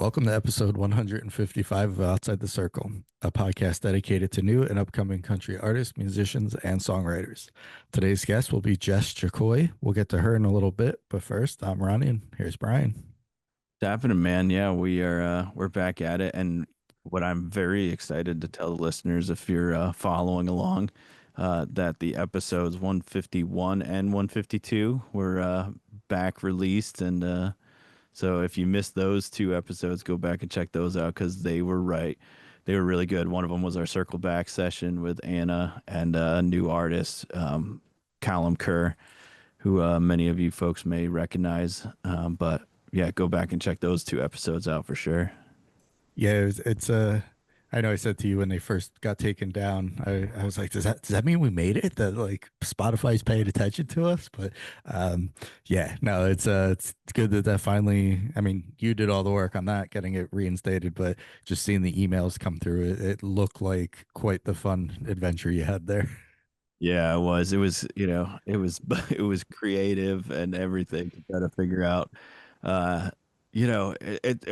Welcome to episode 155 of Outside the Circle, a podcast dedicated to new and upcoming country artists, musicians, and songwriters. Today's guest will be Jess Jocoy. We'll get to her in a little bit, but first, I'm Ronnie, and here's Brian. Happening, man. Yeah, we're back at it, and what I'm very excited to tell the listeners, if you're following along, that the episodes 151 and 152 were back released, and so if you missed those two episodes, go back and check those out because they were right. They were really good. One of them was our circle back session with Anna and a new artist, Callum Kerr, who many of you folks may recognize. But yeah, go back and check those two episodes out for sure. Yeah, it's I know I said to you when they first got taken down, I was like, does that mean we made it? That like Spotify's paying attention to us? But yeah, no, it's good that that finally. I mean, you did all the work on that, getting it reinstated, but just seeing the emails come through, it looked like quite the fun adventure you had there. Yeah, it was. It was, it was it was creative and everything to try to figure out. Uh,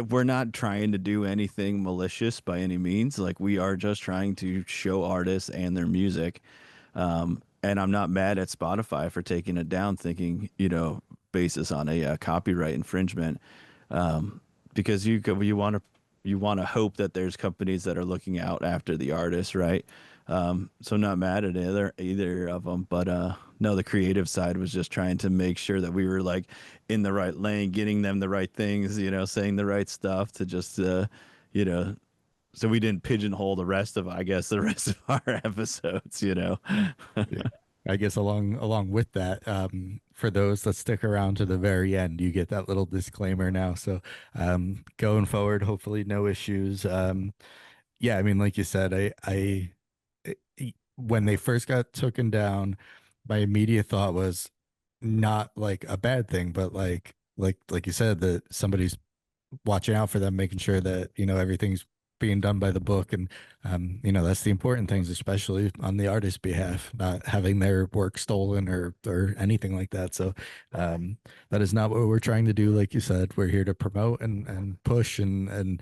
we're not trying to do anything malicious by any means. Like we are just trying to show artists and their music. And I'm not mad at Spotify for taking it down, thinking, basis on a copyright infringement, because you want to hope that there's companies that are looking out after the artist, right? So not mad at either of them, but no, the creative side was just trying to make sure that we were like in the right lane, getting them the right things, saying the right stuff to just you know so we didn't pigeonhole the rest of, I guess, the rest of our episodes. Yeah. I guess along with that, for those that stick around to the very end, you get that little disclaimer now. So going forward, hopefully no issues. Yeah, I mean, like you said, when they first got taken down, my immediate thought was not like a bad thing, but like you said, that somebody's watching out for them, making sure that everything's being done by the book, and that's the important things, especially on the artist's behalf, not having their work stolen or anything like that. So that is not what we're trying to do. Like you said, we're here to promote and push and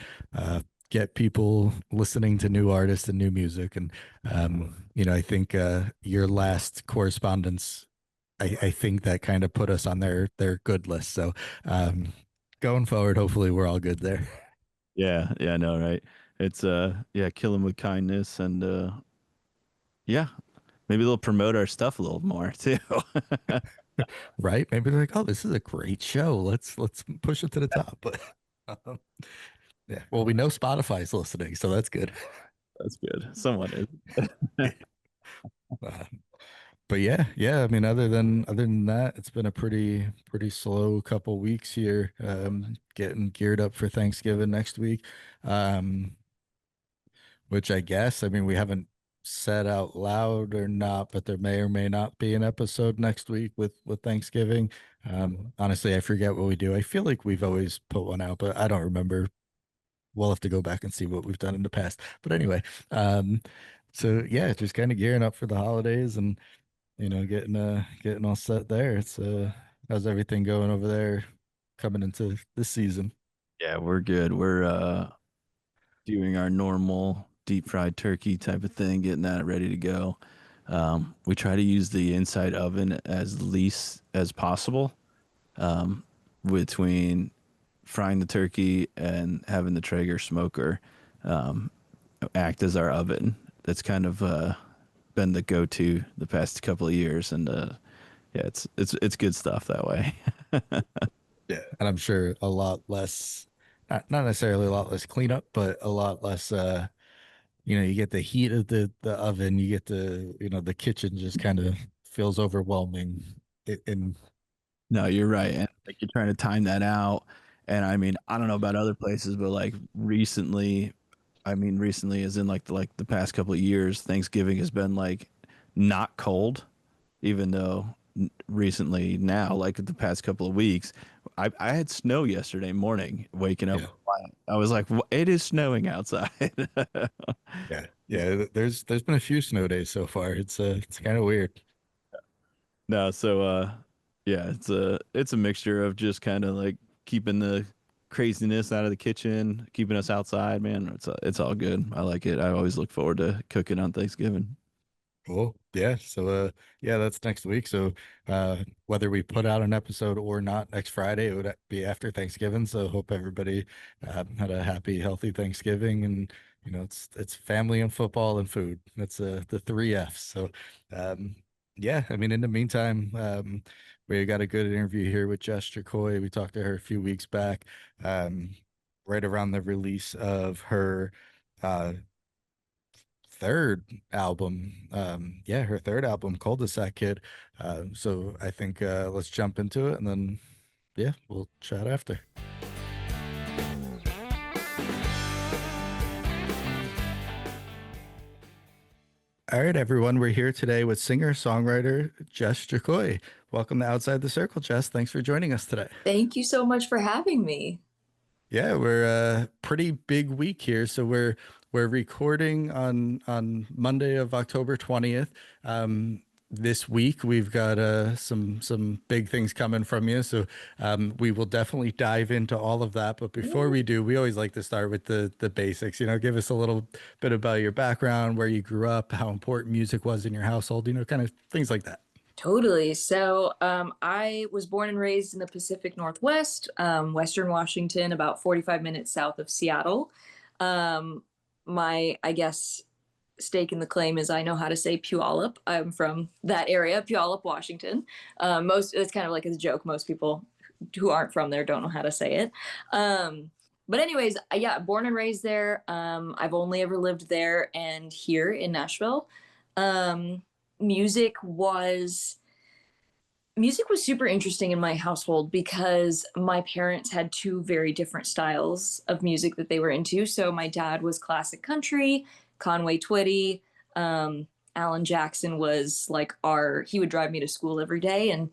get people listening to new artists and new music. And I think your last correspondence, I think that kind of put us on their good list. So going forward, hopefully we're all good there. Yeah, yeah, no, right. It's yeah, kill them with kindness and yeah, maybe they'll promote our stuff a little more too. Right? Maybe they're like, oh, this is a great show. Let's push it to the top. But um, yeah, well, we know Spotify's listening, so that's good. That's good. Someone is. Uh, but yeah. I mean, other than that, it's been a pretty slow couple weeks here. Getting geared up for Thanksgiving next week. Um, which I guess, I mean, we haven't said out loud or not, but there may or may not be an episode next week with Thanksgiving. Honestly, I forget what we do. I feel like we've always put one out, but I don't remember. We'll have to go back and see what we've done in the past. But anyway, so yeah, just kind of gearing up for the holidays and getting all set there. It's how's everything going over there coming into this season? Yeah, we're good. We're doing our normal deep fried turkey type of thing, getting that ready to go. We try to use the inside oven as least as possible, um, between frying the turkey and having the Traeger smoker um, act as our oven. That's kind of been the go-to the past couple of years, and yeah, it's good stuff that way. Yeah. And I'm sure a lot less, not necessarily a lot less cleanup, but a lot less, you get the heat of the oven, you get the kitchen just kind of feels overwhelming. And No, you're right. And like you're trying to time that out. And I mean, I don't know about other places, but like recently, I mean recently as in like the past couple of years, Thanksgiving has been like not cold, even though recently now, like the past couple of weeks, I had snow yesterday morning waking up. yeah, I was like, It is snowing outside." yeah. There's been a few snow days so far. It's kind of weird. No, so yeah, it's a mixture of just kind of like keeping the craziness out of the kitchen, keeping us outside, man. It's all good. I like it. I always look forward to cooking on Thanksgiving. Cool. Yeah. So yeah, that's next week. So whether we put out an episode or not next Friday, it would be after Thanksgiving. So hope everybody had a happy, healthy Thanksgiving, and it's family and football and food. That's the three F's. So yeah, I mean in the meantime, we got a good interview here with Jess Jocoy. We talked to her a few weeks back, right around the release of her uh third album. Yeah, her third album, Cul-de-sac Kid. So I think let's jump into it, and then yeah, we'll chat after. All right, everyone, we're here today with singer-songwriter Jess Jocoy. Welcome to Outside the Circle, Jess. Thanks for joining us today. Thank you so much for having me. Yeah, we're a pretty big week here. So we're recording on Monday of October 20th. This week we've got some big things coming from you. So we will definitely dive into all of that. But before we do, we always like to start with the basics. Give us a little bit about your background, where you grew up, how important music was in your household, kind of things like that. Totally. So I was born and raised in the Pacific Northwest, Western Washington, about 45 minutes south of Seattle. My, I guess, stake in the claim is I know how to say Puyallup. I'm from that area, Puyallup, Washington. It's kind of like a joke. Most people who aren't from there don't know how to say it. But anyways, yeah, born and raised there. I've only ever lived there and here in Nashville. Music was super interesting in my household because my parents had two very different styles of music that they were into. So my dad was classic country, Conway, Twitty. Alan Jackson was like he would drive me to school every day. And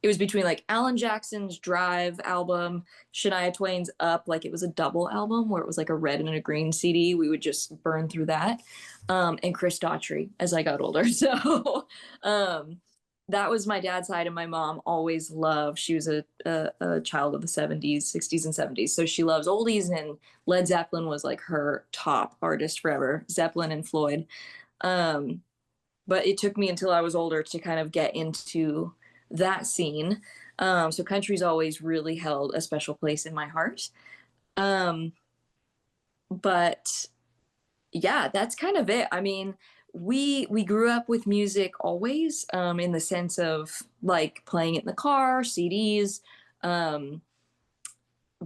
it was between like Alan Jackson's Drive album, Shania Twain's Up, like it was a double album where it was like a red and a green CD. We would just burn through that. And Chris Daughtry as I got older. So that was my dad's side, and my mom always loved. She was a child of the 70s, 60s, and 70s. So she loves oldies, and Led Zeppelin was like her top artist forever, Zeppelin and Floyd. But it took me until I was older to kind of get into that scene. So country's always really held a special place in my heart. But yeah, that's kind of it. I mean, we grew up with music always, in the sense of like playing it in the car, CDs.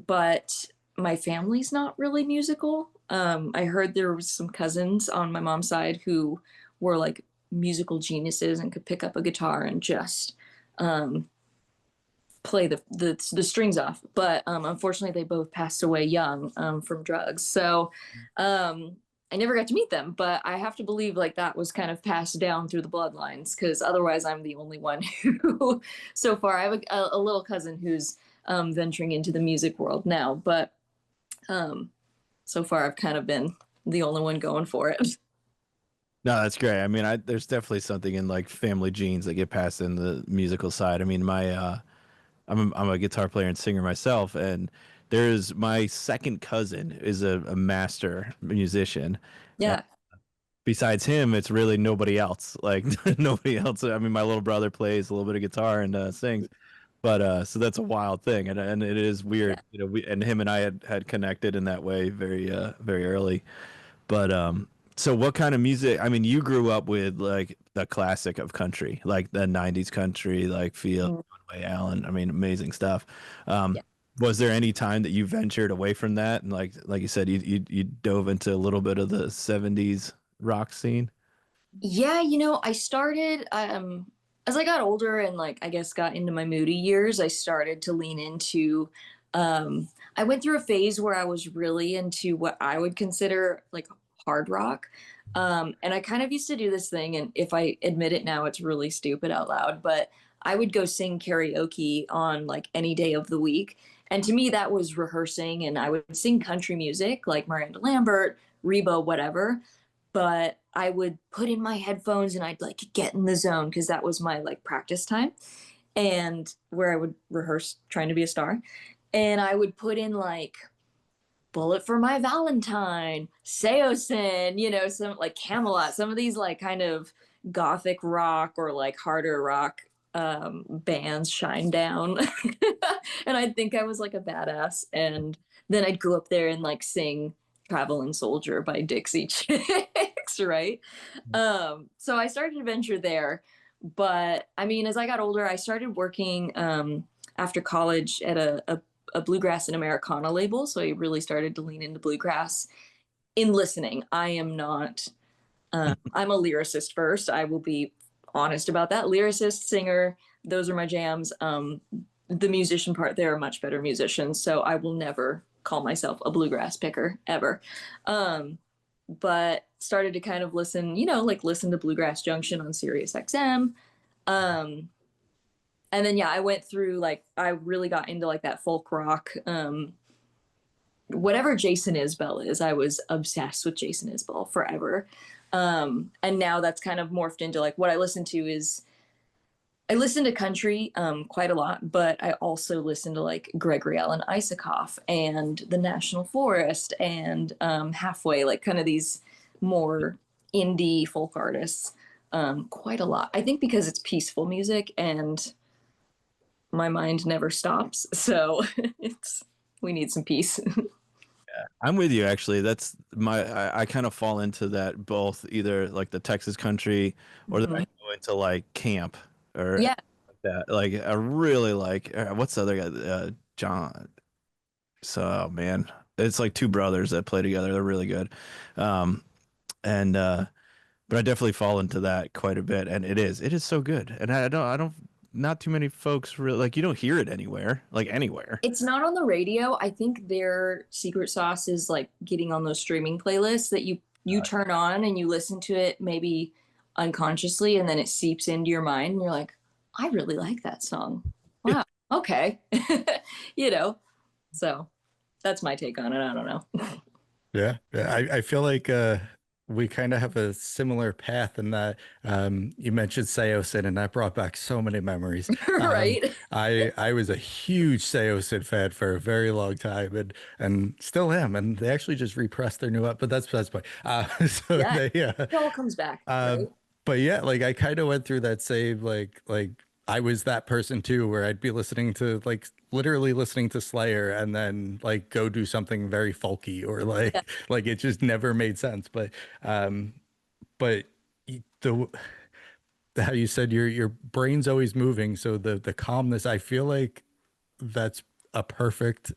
But my family's not really musical. I heard there was some cousins on my mom's side who were like musical geniuses and could pick up a guitar and just play the strings off. But unfortunately, they both passed away young from drugs. So I never got to meet them, but I have to believe like that was kind of passed down through the bloodlines, because otherwise I'm the only one who, so far, I have a little cousin who's venturing into the music world now, but so far I've kind of been the only one going for it. No, that's great. I mean, there's definitely something in like family genes that get passed in the musical side. I mean, I'm a guitar player and singer myself, and there's my second cousin is a master musician. Uh, Yeah. Besides him, it's really nobody else. Like nobody else. I mean, my little brother plays a little bit of guitar and sings, but so that's a wild thing, and it is Yeah. weird. We and him and I had connected in that way very early. But so what kind of music? I mean, you grew up with like the classic of country, like the '90s country, like Field, Mm, Conway, Allen. I mean, amazing stuff. yeah. Was there any time that you ventured away from that, and like you said, you dove into a little bit of the '70s rock scene? Yeah, I started as I got older and like I guess got into my moody years, I started to lean into I went through a phase where I was really into what I would consider like hard rock. And I kind of used to do this thing, and if I admit it now, it's really stupid out loud, but I would go sing karaoke on like any day of the week. And to me, that was rehearsing, and I would sing country music like Miranda Lambert, Reba, whatever, but I would put in my headphones and I'd like get in the zone because that was my like practice time and where I would rehearse trying to be a star. And I would put in like Bullet for My Valentine, Seosin, you know, some like Camelot, some of these like kind of gothic rock or like harder rock bands, Shine Down. And I'd think I was like a badass. And then I'd go up there and like sing Traveling Soldier by Dixie Chicks, right? So I started to venture there. But I mean, as I got older, I started working after college at a bluegrass and Americana label. So I really started to lean into bluegrass in listening. I am not, I'm a lyricist first. I will be honest about that. Lyricist, singer, those are my jams. The musician part, they're much better musicians. So I will never call myself a bluegrass picker ever. But started to kind of listen, you know, like listen to Bluegrass Junction on Sirius XM. And then, yeah, I went through like, I really got into like that folk rock, whatever Jason Isbell is. I was obsessed with Jason Isbell forever. And now that's kind of morphed into like what I listen to is I listen to country quite a lot, but I also listen to like Gregory Alan Isaacoff and the National Forest and Halfway, like kind of these more indie folk artists quite a lot. I think because it's peaceful music and my mind never stops. So we need some peace. Yeah, I'm with you actually. That's I kind of fall into that both either like the Texas country or then I go into like camp or Yeah. like that. Like I really like what's the other guy? John. So man, it's like two brothers that play together. They're really good. And but I definitely fall into that quite a bit, and it is so good. And I don't not too many folks really like you don't hear it anywhere, like anywhere. It's not on the radio. I think their secret sauce is like getting on those streaming playlists that you turn on and you listen to it maybe unconsciously and then it seeps into your mind and you're like, I really like that song. Wow. Okay. You know. So that's my take on it. I don't know. Yeah, I feel like we kind of have a similar path in that you mentioned Seosin, and that brought back so many memories. Right. I was a huge Seosin fan for a very long time, and still am. And they actually just repressed their new up, but that's my. So Yeah. they, It all comes back. Right? but yeah, like I kind of went through that same like I was that person too, where I'd be listening to like literally listening to Slayer and then like go do something very folky or like Yeah. like it just never made sense. But the how you said your brain's always moving, so the calmness, I feel like that's a perfect.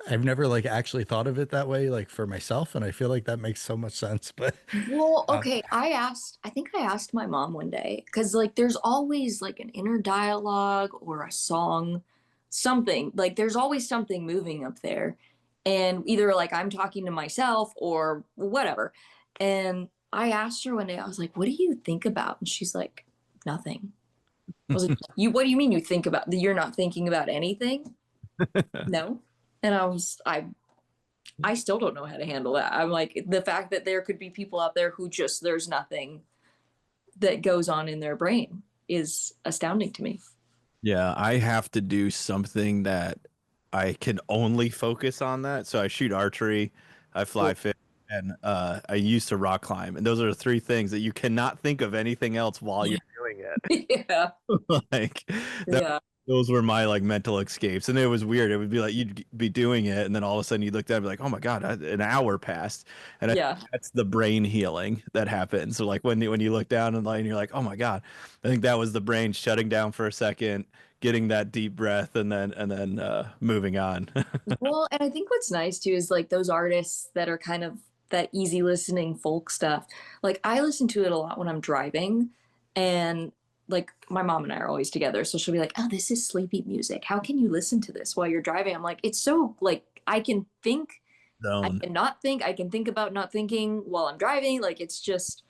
I've never like actually thought of it that way, like for myself, and I feel like that makes so much sense. But Well, okay. I think I asked my mom one day because like there's always like an inner dialogue or a song, something like there's always something moving up there. And either like I'm talking to myself or whatever. And I asked her one day, I was like, what do you think about? And she's like, nothing. I was like, what do you mean you think about you're not thinking about anything? No. And I still don't know how to handle that. I'm like, the fact that there could be people out there who just, there's nothing that goes on in their brain is astounding to me. Yeah, I have to do something that I can only focus on that. So I shoot archery, I fly fish, and I used to rock climb. And those are the three things that you cannot think of anything else while you're doing it. Yeah. Like Yeah. those were my like mental escapes. And it was weird. It would be like you'd be doing it, and then all of a sudden you looked at it and be like, oh my God, an hour passed. And Yeah. that's the brain healing that happens. So like when you look down and you're like, oh my God, I think that was the brain shutting down for a second, getting that deep breath, and then moving on. Well, and I think what's nice too is like those artists that are kind of that easy listening folk stuff. Like I listen to it a lot when I'm driving and like my mom and I are always together. So she'll be like, oh, this is sleepy music. How can you listen to this while you're driving? I'm like, it's so like I can think, I Zone. can not think, I can think about not thinking while I'm driving. Like it's just,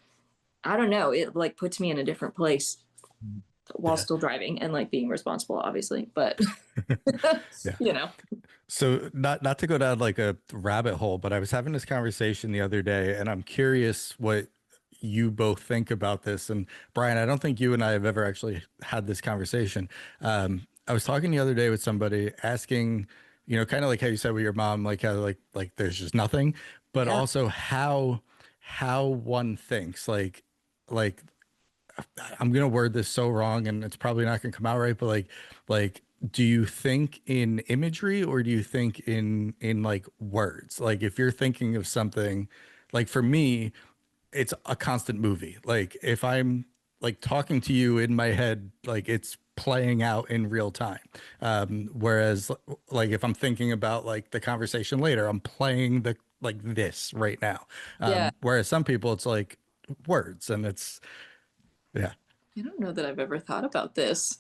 I don't know. It like puts me in a different place while Yeah. still driving and like being responsible, obviously. But Yeah. you know. So not to go down like a rabbit hole, but I was having this conversation the other day, and I'm curious what you both think about this. And Brian, I don't think you and I have ever actually had this conversation. I was talking the other day with somebody asking, you know, kind of like how you said with your mom, like how like there's just nothing, but Yeah. also how one thinks. Like I'm gonna word this so wrong, and it's probably not gonna come out right, but like do you think in imagery or do you think in like words? Like if you're thinking of something, like for me, it's a constant movie. Like if I'm like talking to you in my head, like it's playing out in real time. Whereas like if I'm thinking about like the conversation later, I'm playing the like this right now. Yeah. Whereas some people it's like words and it's yeah. I don't know that I've ever thought about this.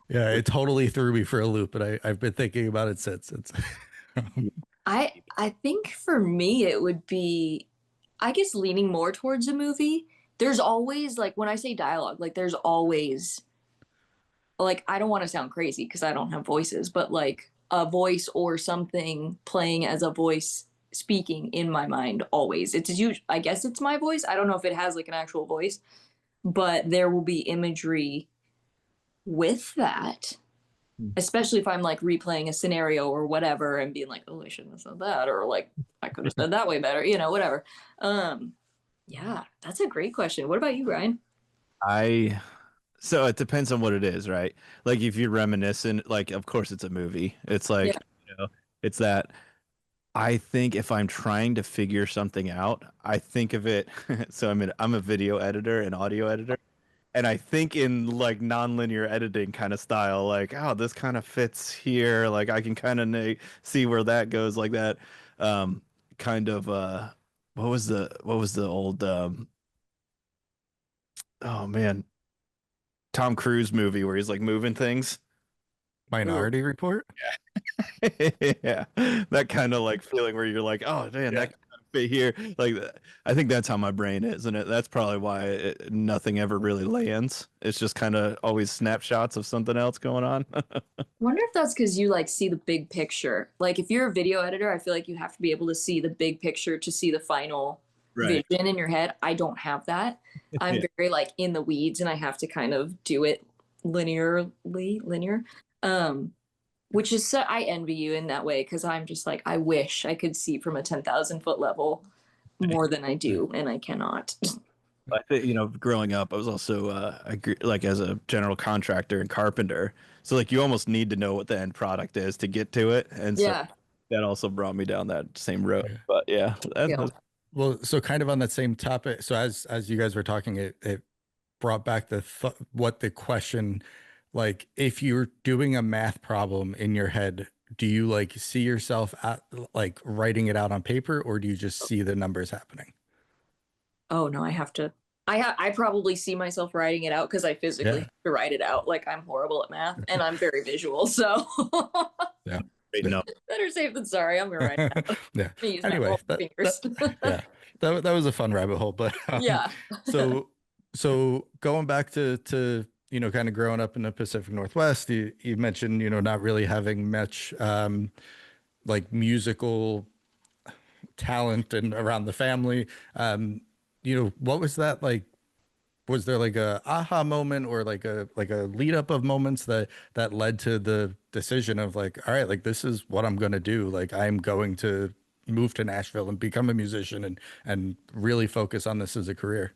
Yeah, it totally threw me for a loop, but I've been thinking about it since. It's I think for me it would be, I guess, leaning more towards a movie. There's always like when I say dialogue, like there's always like I don't want to sound crazy because I don't have voices, but like a voice or something playing as a voice speaking in my mind always. It's huge. I guess it's my voice. I don't know if it has like an actual voice, but there will be imagery with that, especially if I'm like replaying a scenario or whatever and being like, oh, I shouldn't have said that, or like I could have said that way better, whatever. Um, yeah, that's a great question. What about you, Brian? I So it depends on what it is, right? Like if you're reminiscent, like of course it's a movie. It's Yeah. like, it's that I think if I'm trying to figure something out, I think of it. So I'm a video editor and audio editor, and I think in like nonlinear editing kind of style, like, oh, this kind of fits here. Like I can kind of see where that goes, like that. Um, kind of what was the old oh man, Tom Cruise movie where he's like moving things. Ooh, Minority Report. Yeah, that kind of like feeling where you're like, oh man, Yeah. that could fit here. Like, I think that's how my brain is, and that's probably why nothing ever really lands. It's just kind of always snapshots of something else going on. wonder if that's because you like see the big picture. Like if you're a video editor, I feel like you have to be able to see the big picture to see the final Right. vision in your head. I don't have that. I'm Yeah. very like in the weeds and I have to kind of do it linear. Um, which is so I envy you in that way because I'm just like I wish I could see from a 10,000 foot level more than I do, and I cannot. I think, growing up, I was also like as a general contractor and carpenter. So like you almost need to know what the end product is to get to it, and so Yeah. that also brought me down that same road. Yeah. But yeah, Yeah. Well, so kind of on that same topic. So as you guys were talking, it brought back what the question, like if you're doing a math problem in your head, do you like see yourself at, like writing it out on paper, or do you just see the numbers happening? Oh no, I have to. I probably see myself writing it out because I physically Yeah. have to write it out. Like I'm horrible at math and I'm very visual, so Yeah. great Yeah. enough. better safe than sorry. I'm gonna write it out. Yeah. I'm gonna use my Anyway, whole fingers. yeah, that was a fun rabbit hole, but Yeah. so so going back to kind of growing up in the Pacific Northwest, you mentioned not really having much like musical talent and around the family. What was that like? Was there like a aha moment or like a lead up of moments that led to the decision of like, all right, like this is what I'm gonna do. Like I'm going to move to Nashville and become a musician and really focus on this as a career.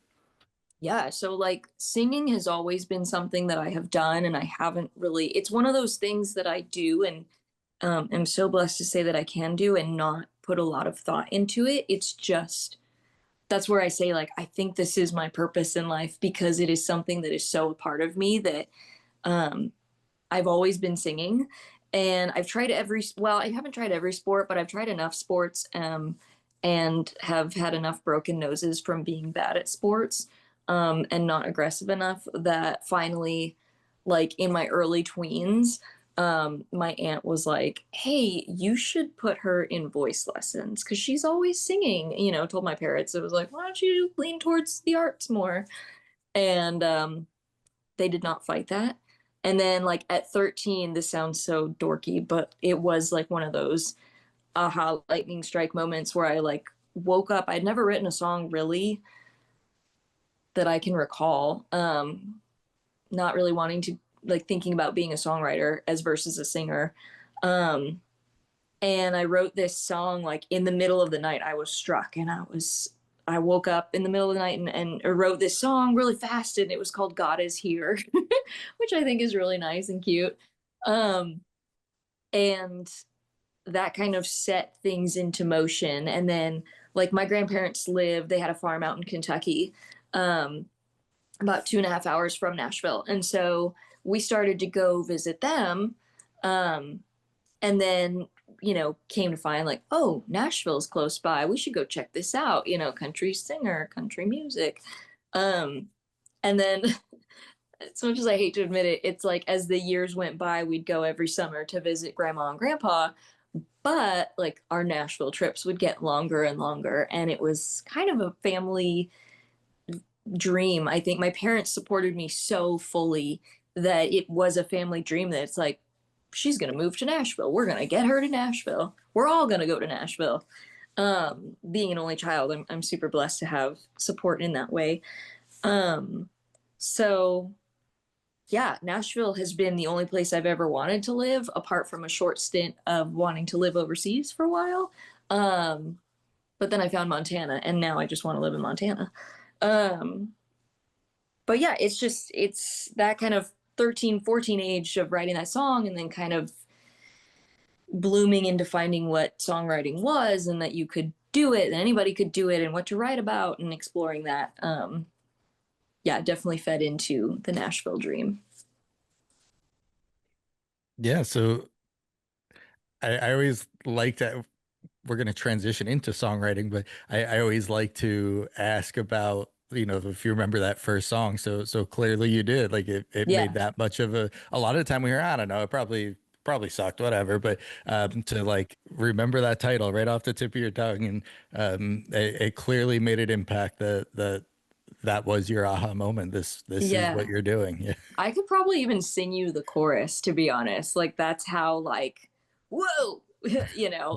Yeah, so like singing has always been something that I have done and I haven't really it's one of those things that I do and am so blessed to say that I can do and not put a lot of thought into it. It's just that's where I say like I think this is my purpose in life because it is something that is so a part of me that um I've always been singing and I've tried I haven't tried every sport, but I've tried enough sports and have had enough broken noses from being bad at sports and not aggressive enough that finally like in my early tweens my aunt was like, hey, you should put her in voice lessons because she's always singing, told my parents. It was like, why don't you lean towards the arts more? And they did not fight that. And then like at 13, this sounds so dorky, but it was like one of those aha lightning strike moments where I like woke up. I'd never written a song really that I can recall. Not really wanting to like thinking about being a songwriter as versus a singer. Um, and I wrote this song like in the middle of the night. I was struck, and I woke up in the middle of the night and wrote this song really fast, and it was called God Is Here, which I think is really nice and cute. Um, and that kind of set things into motion. And then like my grandparents they had a farm out in Kentucky, about 2.5 hours from Nashville. And so we started to go visit them. Um, and then, came to find like, oh, Nashville's close by. We should go check this out, country singer, country music. Um, and then as much as I hate to admit it, it's like as the years went by, we'd go every summer to visit grandma and grandpa. But like our Nashville trips would get longer and longer. And it was kind of a family dream. I think my parents supported me so fully that it was a family dream that it's like, she's going to move to Nashville. We're going to get her to Nashville. We're all going to go to Nashville. Being an only child, I'm super blessed to have support in that way. So yeah, Nashville has been the only place I've ever wanted to live, apart from a short stint of wanting to live overseas for a while. But then I found Montana, and now I just want to live in Montana. But yeah, it's that kind of 13, 14 age of writing that song, and then kind of blooming into finding what songwriting was, and that you could do it, and anybody could do it, and what to write about, and exploring that. Yeah, definitely fed into the Nashville dream. Yeah, so I always like that we're going to transition into songwriting, but I always like to ask about, if you remember that first song. So clearly you did. Like it Yeah. made that much of a lot of the time we hear, I don't know, it probably sucked, whatever. But to like remember that title right off the tip of your tongue, and it clearly made an impact that was your aha moment. This is Yeah. what you're doing. Yeah. I could probably even sing you the chorus, to be honest. Like that's how like, whoa,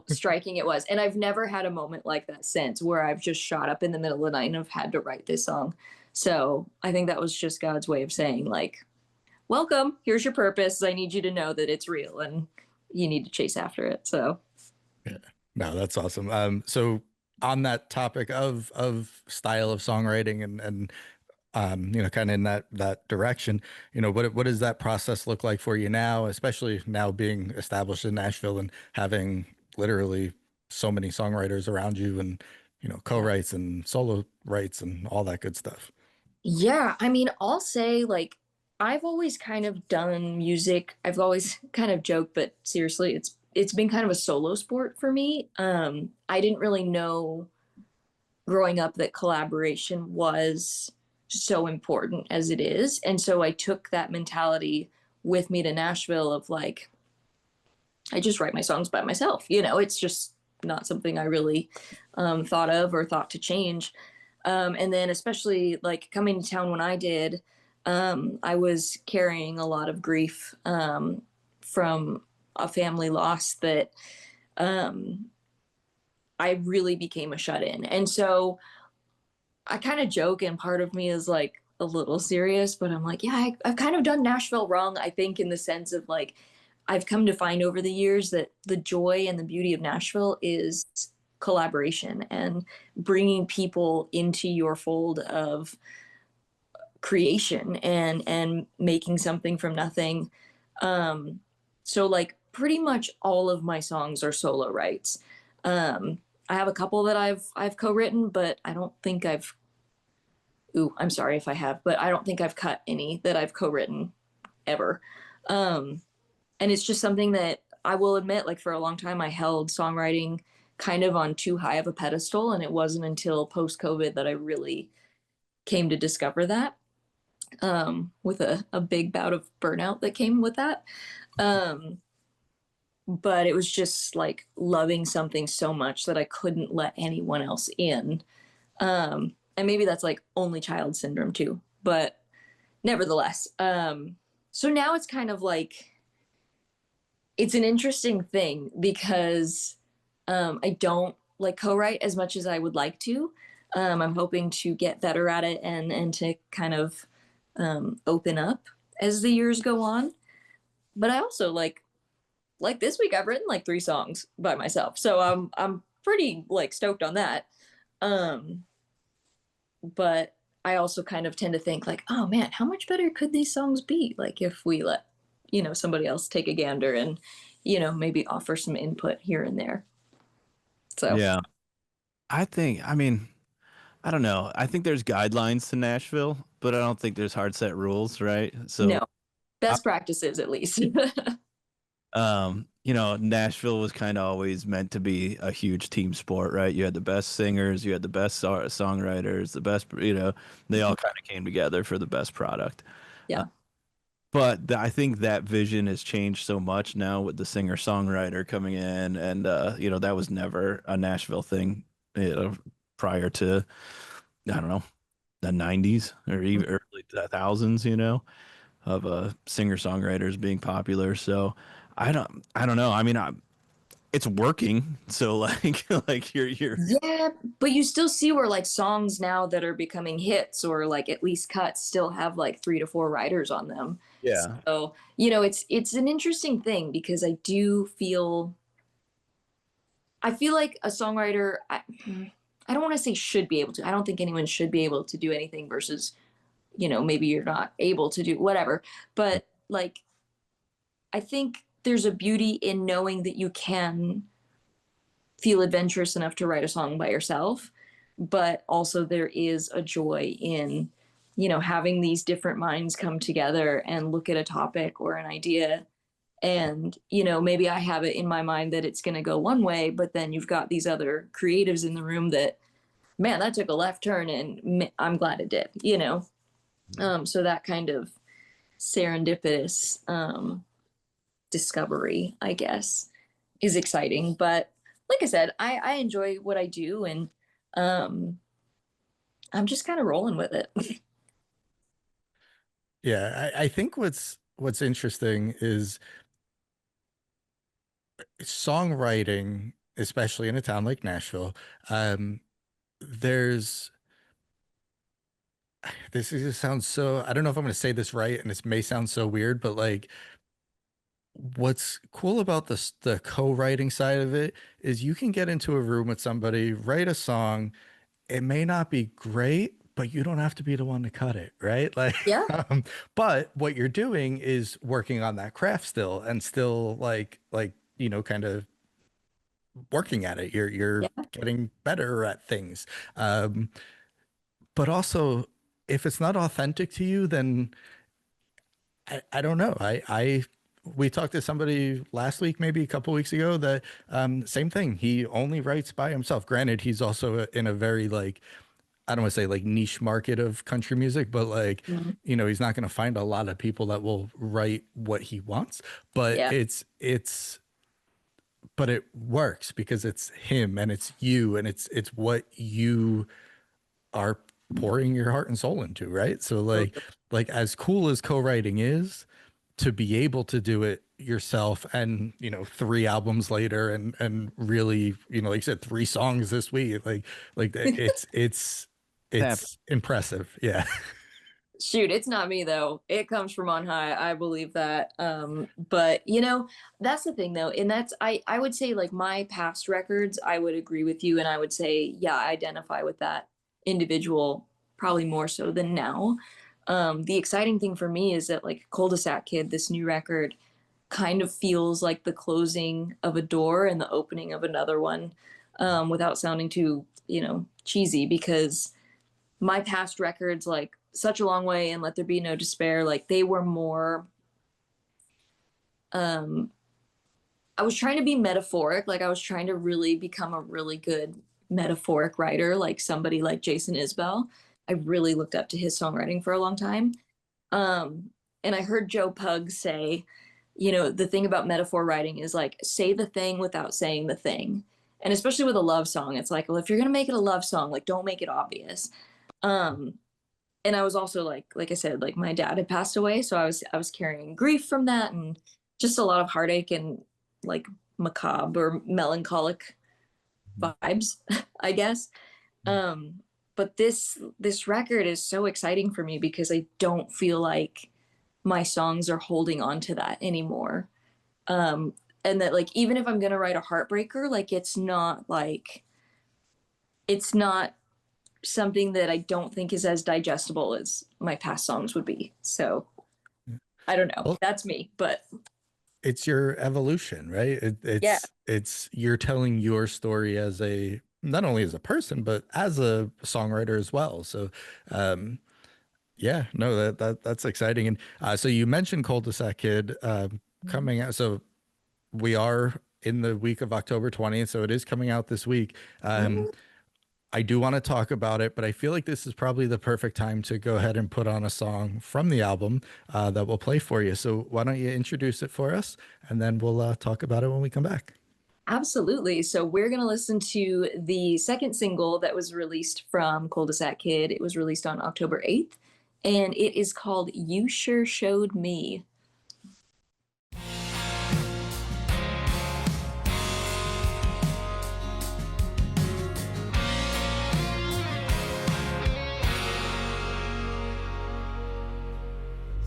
striking it was. And I've never had a moment like that since, where I've just shot up in the middle of the night and have had to write this song. So I think that was just God's way of saying like, welcome, here's your purpose. I need you to know that it's real and you need to chase after it. So Yeah. No, that's awesome. So on that topic of style of songwriting and kind of in that direction, what does that process look like for you now, especially now being established in Nashville and having literally so many songwriters around you, and co-writes and solo writes and all that good stuff. yeah, I mean, I'll say like I've always kind of done music. I've always kind of joked, but seriously, it's been kind of a solo sport for me. I didn't really know growing up that collaboration was so important as it is. And so I took that mentality with me to Nashville of like, I just write my songs by myself. It's just not something I really thought of or thought to change. And then especially like coming to town when I did, I was carrying a lot of grief from a family loss that I really became a shut-in. And so I kind of joke, and part of me is like a little serious, but I'm like, yeah, I've kind of done Nashville wrong, I think, in the sense of like, I've come to find over the years that the joy and the beauty of Nashville is collaboration and bringing people into your fold of creation and making something from nothing. So like pretty much all of my songs are solo writes. I have a couple that I've co-written, but I don't think I'm sorry if I have, but I don't think I've cut any that I've co-written ever. And it's just something that I will admit, like for a long time, I held songwriting kind of on too high of a pedestal. And it wasn't until post-COVID that I really came to discover that, with a big bout of burnout that came with that. But it was just like loving something so much that I couldn't let anyone else in. And maybe that's like only child syndrome too, but nevertheless. So now it's kind of like, it's an interesting thing because I don't like co-write as much as I would like to. I'm hoping to get better at it and to kind of open up as the years go on. But I also like this week I've written like 3 songs by myself. So I'm pretty like stoked on that. Um but I also kind of tend to think like, oh man, how much better could these songs be? Like if we let, somebody else take a gander and, maybe offer some input here and there. So Yeah. I mean, I don't know. I think there's guidelines to Nashville, but I don't think there's hard set rules, right? no, So, I- best practices at least. Nashville was kind of always meant to be a huge team sport, right? You had the best singers, you had the best songwriters, the best, they all kind of came together for the best product. Uh, Yeah. but I think that vision has changed so much now with the singer-songwriter coming in, and that was never a Nashville thing, prior to, I don't know, the 90s or even early 2000s, of singer-songwriters being popular. So I don't know. I mean, it's working. So like like you're Yeah, but you still see where like songs now that are becoming hits or like at least cuts still have like 3 to 4 writers on them. yeah. So, it's an interesting thing because I feel like a songwriter I don't want to say should be able to. I don't think anyone should be able to do anything versus, maybe you're not able to do whatever. But like I think there's a beauty in knowing that you can feel adventurous enough to write a song by yourself, but also there is a joy in, having these different minds come together and look at a topic or an idea. And, maybe I have it in my mind that it's going to go one way, but then you've got these other creatives in the room that, man, that took a left turn and I'm glad it did, so that kind of serendipitous discovery, I guess, is exciting. But like I said, I enjoy what I do, and um, I'm just kind of rolling with it. Yeah, I think what's interesting is songwriting, especially in a town like Nashville. There's this is sounds so, I don't know if I'm going to say this right, and this may sound so weird, but like what's cool about the co-writing side of it is you can get into a room with somebody, write a song. It may not be great, but you don't have to be the one to cut it, right? Like, Yeah, but what you're doing is working on that craft still and still kind of working at it. You're yeah, getting better at things. Um, but also if it's not authentic to you, then I don't know. We talked to somebody last week, maybe a couple weeks ago, that same thing. He only writes by himself. Granted, he's also in a very like, I don't want to say like niche market of country music, but like, mhm, he's not going to find a lot of people that will write what he wants, but yeah, but it works because it's him and it's you and it's what you are pouring your heart and soul into, right? So totally. like as cool as co-writing is, to be able to do it yourself and 3 albums later and really like you said 3 songs this week, like Happened. it's impressive. Yeah. Shoot, it's not me though. It comes from on high. I believe that. But that's the thing though, and that's I would say like my past records, I would agree with you, and I would say yeah, I identify with that individual probably more so than now. The exciting thing for me is that like Cul-de-sac Kid, this new record, kind of feels like the closing of a door and the opening of another one, without sounding too cheesy, because my past records like Such a Long Way and Let There Be No Despair, like they were more um I was trying to be metaphoric, like I was trying to really become a really good metaphoric writer, like somebody like Jason Isbell. I really looked up to his songwriting for a long time. um and I heard Joe Pug say, the thing about metaphor writing is like say the thing without saying the thing. And especially with a love song, it's like, well, if you're going to make it a love song, like don't make it obvious. um and I was also like I said, like my dad had passed away, so I was carrying grief from that and just a lot of heartache and like macabre or melancholic vibes, I guess. Um, but this record is so exciting for me because I don't feel like my songs are holding on to that anymore. And that like, even if I'm going to write a heartbreaker, like it's not something that I don't think is as digestible as my past songs would be. So I don't know. Well, that's me, but it's your evolution, right? yeah, It's you're telling your story as a, not only as a person, but as a songwriter as well. So, yeah, no, that's exciting. And so you mentioned Cul-de-sac Kid coming out. So we are in the week of October 20th, so it is coming out this week. I do want to talk about it, but I feel like this is probably the perfect time to go ahead and put on a song from the album that we'll play for you. So why don't you introduce it for us, and then we'll talk about it when we come back. absolutely. So we're going to listen to the second single that was released from Cul-de-sac Kid. It was released on October 8th, and it is called You Sure Showed Me.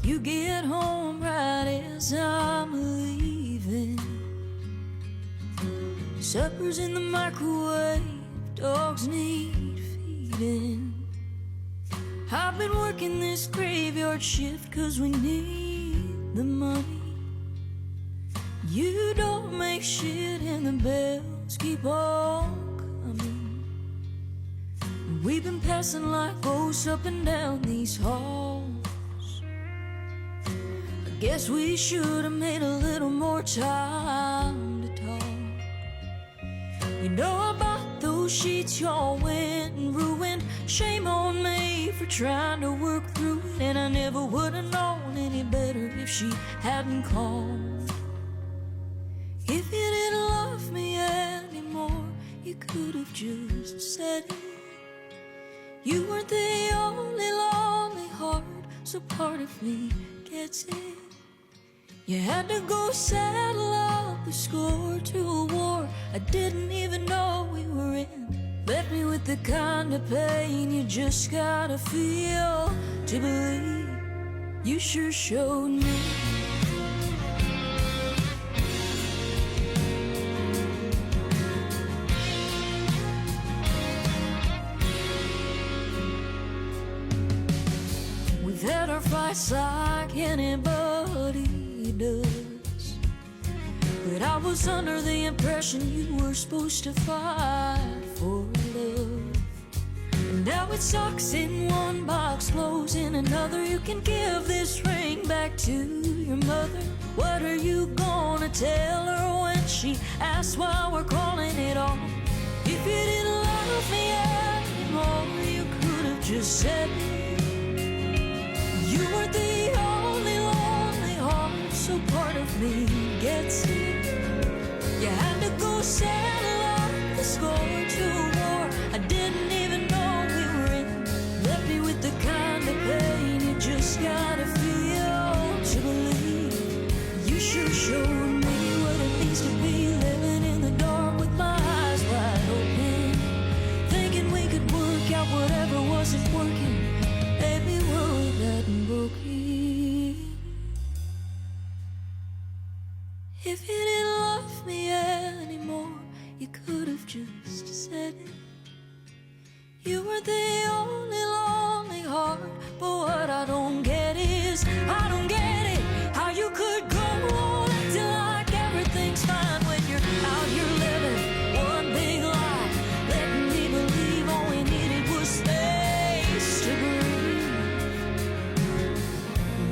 You get home right as I'm leaving. Supper's in the microwave, dogs need feeding. I've been working this graveyard shift 'cause we need the money. You don't make shit and the bells keep on coming. We've been passing like ghosts up and down these halls. Guess we should have made a little more time to talk. You know about those sheets y'all went and ruined. Shame on me for trying to work through it. And I never would have known any better if she hadn't called. If you didn't love me anymore, you could have just said it. You weren't the only lonely heart, so part of me gets it. You had to go settle up the score to a war I didn't even know we were in. Left me with the kind of pain you just gotta feel to believe. You sure showed me. We've had our fights like anybody does, but I was under the impression you were supposed to fight for love. And now it sucks in one box, clothes in another. You can give this ring back to your mother. What are you gonna tell her when she asks why we're calling it off? If you didn't love me anymore, you could have just said it. You weren't the only lonely heart, so part of me gets it. You had to go settle up the score to a war I didn't even know we were in. Left me with the kind of pain you just gotta feel to believe. You sure showed me what it means to be living in the dark with my eyes wide open, thinking we could work out whatever wasn't working. Baby, we're that broken. If you didn't love me anymore, you could have just said it. You were the only lonely heart, but what I don't get is, I don't get it, how you could go on acting like everything's fine when you're out here living one big lie, letting me believe all we needed was space to breathe.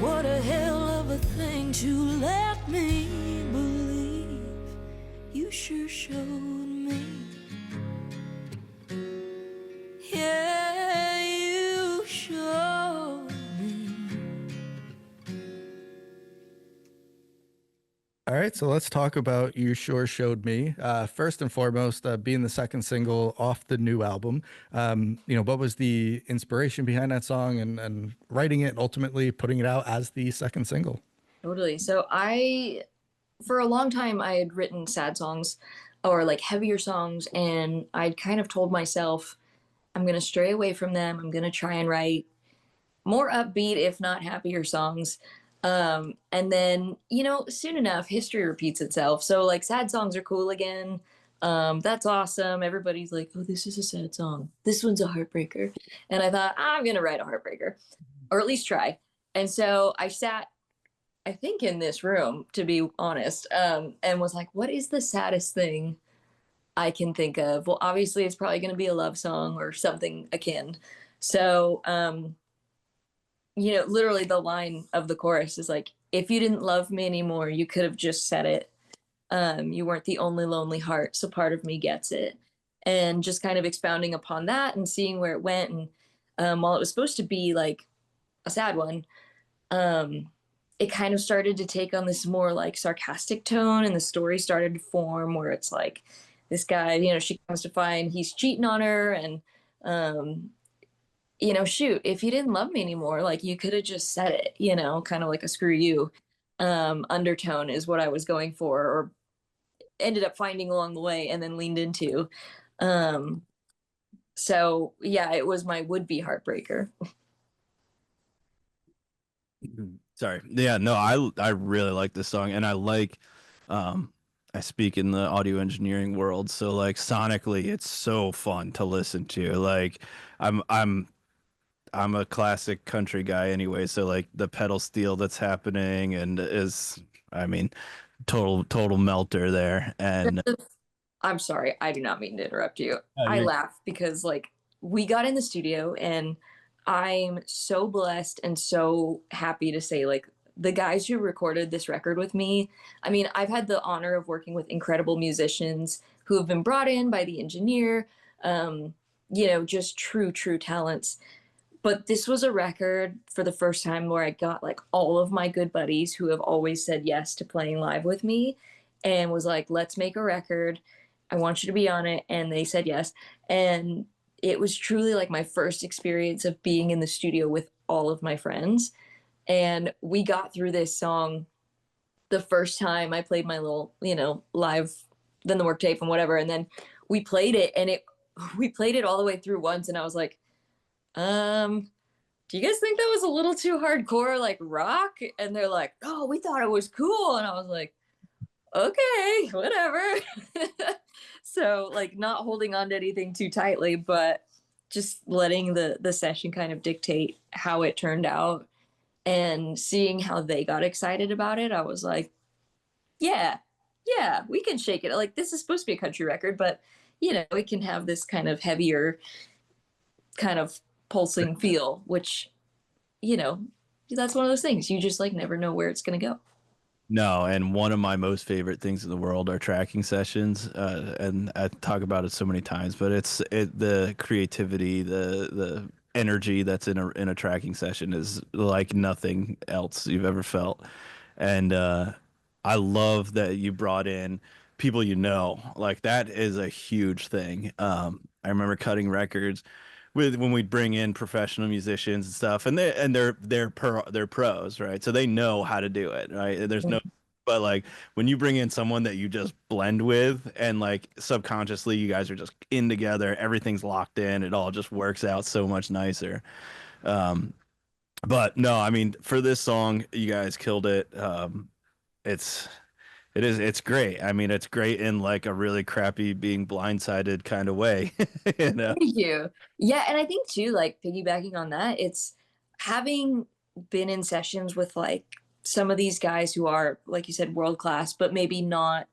What a hell of a thing to let me believe. You sure showed me. Yeah, you showed me. All right, so let's talk about You Sure Showed Me. First and foremost, being the second single off the new album, what was the inspiration behind that song and writing it and ultimately putting it out as the second single? Totally. So for a long time, I had written sad songs or like heavier songs, and I'd kind of told myself, I'm going to stray away from them. I'm going to try and write more upbeat, if not happier songs. And then, you know, soon enough, history repeats itself. So like sad songs are cool again. That's awesome. Everybody's like, oh, this is a sad song. This one's a heartbreaker. And I thought, I'm going to write a heartbreaker, or at least try. And so I sat, I think, in this room, to be honest, and was like, what is the saddest thing I can think of? Well, obviously, it's probably going to be a love song or something akin. So, you know, literally the line of the chorus is like, if you didn't love me anymore, you could have just said it. You weren't the only lonely heart, so part of me gets it. And just kind of expounding upon that and seeing where it went. And while it was supposed to be like a sad one, it kind of started to take on this more like sarcastic tone, and the story started to form where it's like this guy, you know, she comes to find he's cheating on her, and you know, shoot, if you didn't love me anymore, like you could have just said it, you know, kind of like a screw you undertone is what I was going for, or ended up finding along the way and then leaned into. Um, so yeah, it was my would-be heartbreaker. Sorry. Yeah, no, I really like this song, and I like I speak in the audio engineering world, so like sonically it's so fun to listen to. Like I'm I'm I'm a classic country guy anyway, so like the pedal steel that's happening and is, I mean, total melter there. And I'm sorry, I do not mean to interrupt you. I you're laugh because like we got in the studio and I'm so blessed and so happy to say like the guys who recorded this record with me. I mean, I've had the honor of working with incredible musicians who have been brought in by the engineer, you know, just true talents. But this was a record for the first time where I got like all of my good buddies who have always said yes to playing live with me and was like, let's make a record. I want you to be on it. And they said yes. And it was truly like my first experience of being in the studio with all of my friends. And we got through this song the first time I played my little, you know, live, then the work tape and whatever. And then we played it, and we played it all the way through once. And I was like, do you guys think that was a little too hardcore, like rock? And they're like, oh, we thought it was cool. And I was like, okay, whatever. So like not holding on to anything too tightly, but just letting the session kind of dictate how it turned out, and seeing how they got excited about it. I was like, yeah, we can shake it. Like this is supposed to be a country record, but you know, it can have this kind of heavier kind of pulsing feel, which, you know, that's one of those things you just like never know where it's going to go. No, and one of my most favorite things in the world are tracking sessions, and I talk about it so many times, but the creativity, the energy that's in a tracking session is like nothing else you've ever felt. And I love that you brought in people, you know, like that is a huge thing. I remember cutting records with when we'd bring in professional musicians and stuff, and they're pros, right? So they know how to do it, right? There's no, but like when you bring in someone that you just blend with, and like subconsciously you guys are just in together, everything's locked in, it all just works out so much nicer. But no, I mean, for this song, you guys killed it. It's it's great. I mean, it's great in like a really crappy being blindsided kind of way, you know. Thank you. Yeah, and I think too, like piggybacking on that, it's having been in sessions with like some of these guys who are, like you said, world class, but maybe not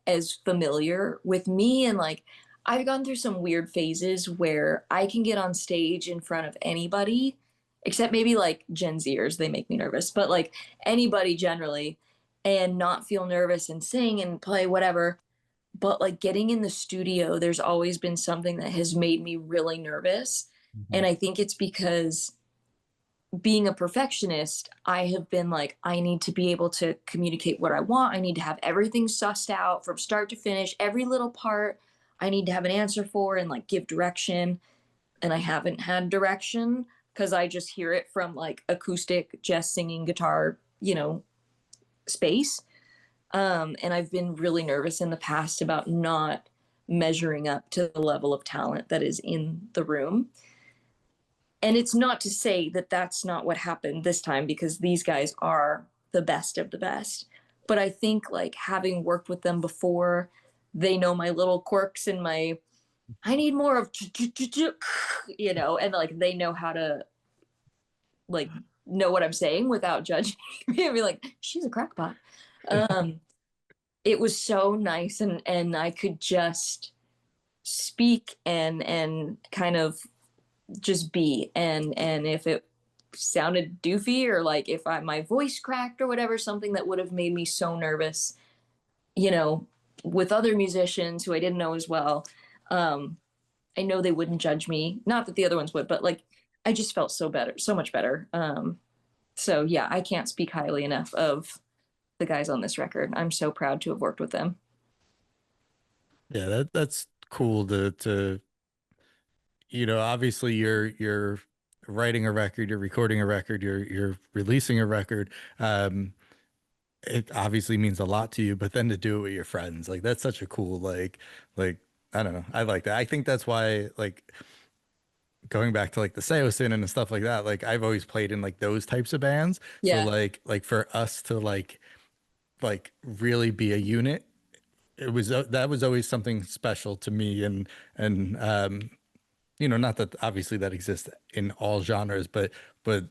as familiar with me. And like I've gone through some weird phases where I can get on stage in front of anybody, except maybe like Gen Zers, they make me nervous, but like anybody generally, and not feel nervous and sing and play whatever. But like getting in the studio, there's always been something that has made me really nervous. And I think it's because being a perfectionist, I have been like, I need to be able to communicate what I want. I need to have everything sussed out from start to finish, every little part I need to have an answer for and like give direction. And I haven't had direction because I just hear it from like acoustic, Jess singing guitar, you know, space. And I've been really nervous in the past about not measuring up to the level of talent that is in the room. And it's not to say that that's not what happened this time, because these guys are the best of the best. But I think like having worked with them before, they know my little quirks and my, I need more of, you know, and like they know how to like know what I'm saying without judging me and be like, she's a crackpot. It was so nice, and I could just speak and kind of just be, and if it sounded doofy or like if my voice cracked or whatever, something that would have made me so nervous, you know, with other musicians who I didn't know as well, I know they wouldn't judge me, not that the other ones would, but like I just felt so much better. So yeah, I can't speak highly enough of the guys on this record. I'm so proud to have worked with them. Yeah, that's cool to you know, obviously you're writing a record, you're recording a record, you're releasing a record. It obviously means a lot to you, but then to do it with your friends, like that's such a cool like I don't know. I like that. I think that's why like going back to like the Seosin and stuff like that, like I've always played in like those types of bands. So Yeah. like for us to like really be a unit, it was that was always something special to me. And you know, not that obviously that exists in all genres, but I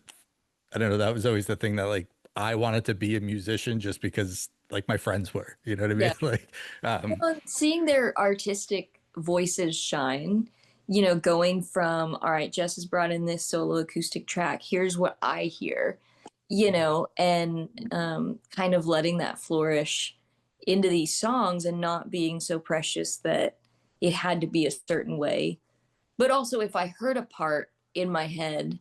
don't know, that was always the thing that like I wanted to be a musician just because like my friends were, you know what I mean? Yeah. Like Well, seeing their artistic voices shine, you know, going from, all right, Jess has brought in this solo acoustic track, here's what I hear, you know, and kind of letting that flourish into these songs and not being so precious that it had to be a certain way. But also, if I heard a part in my head,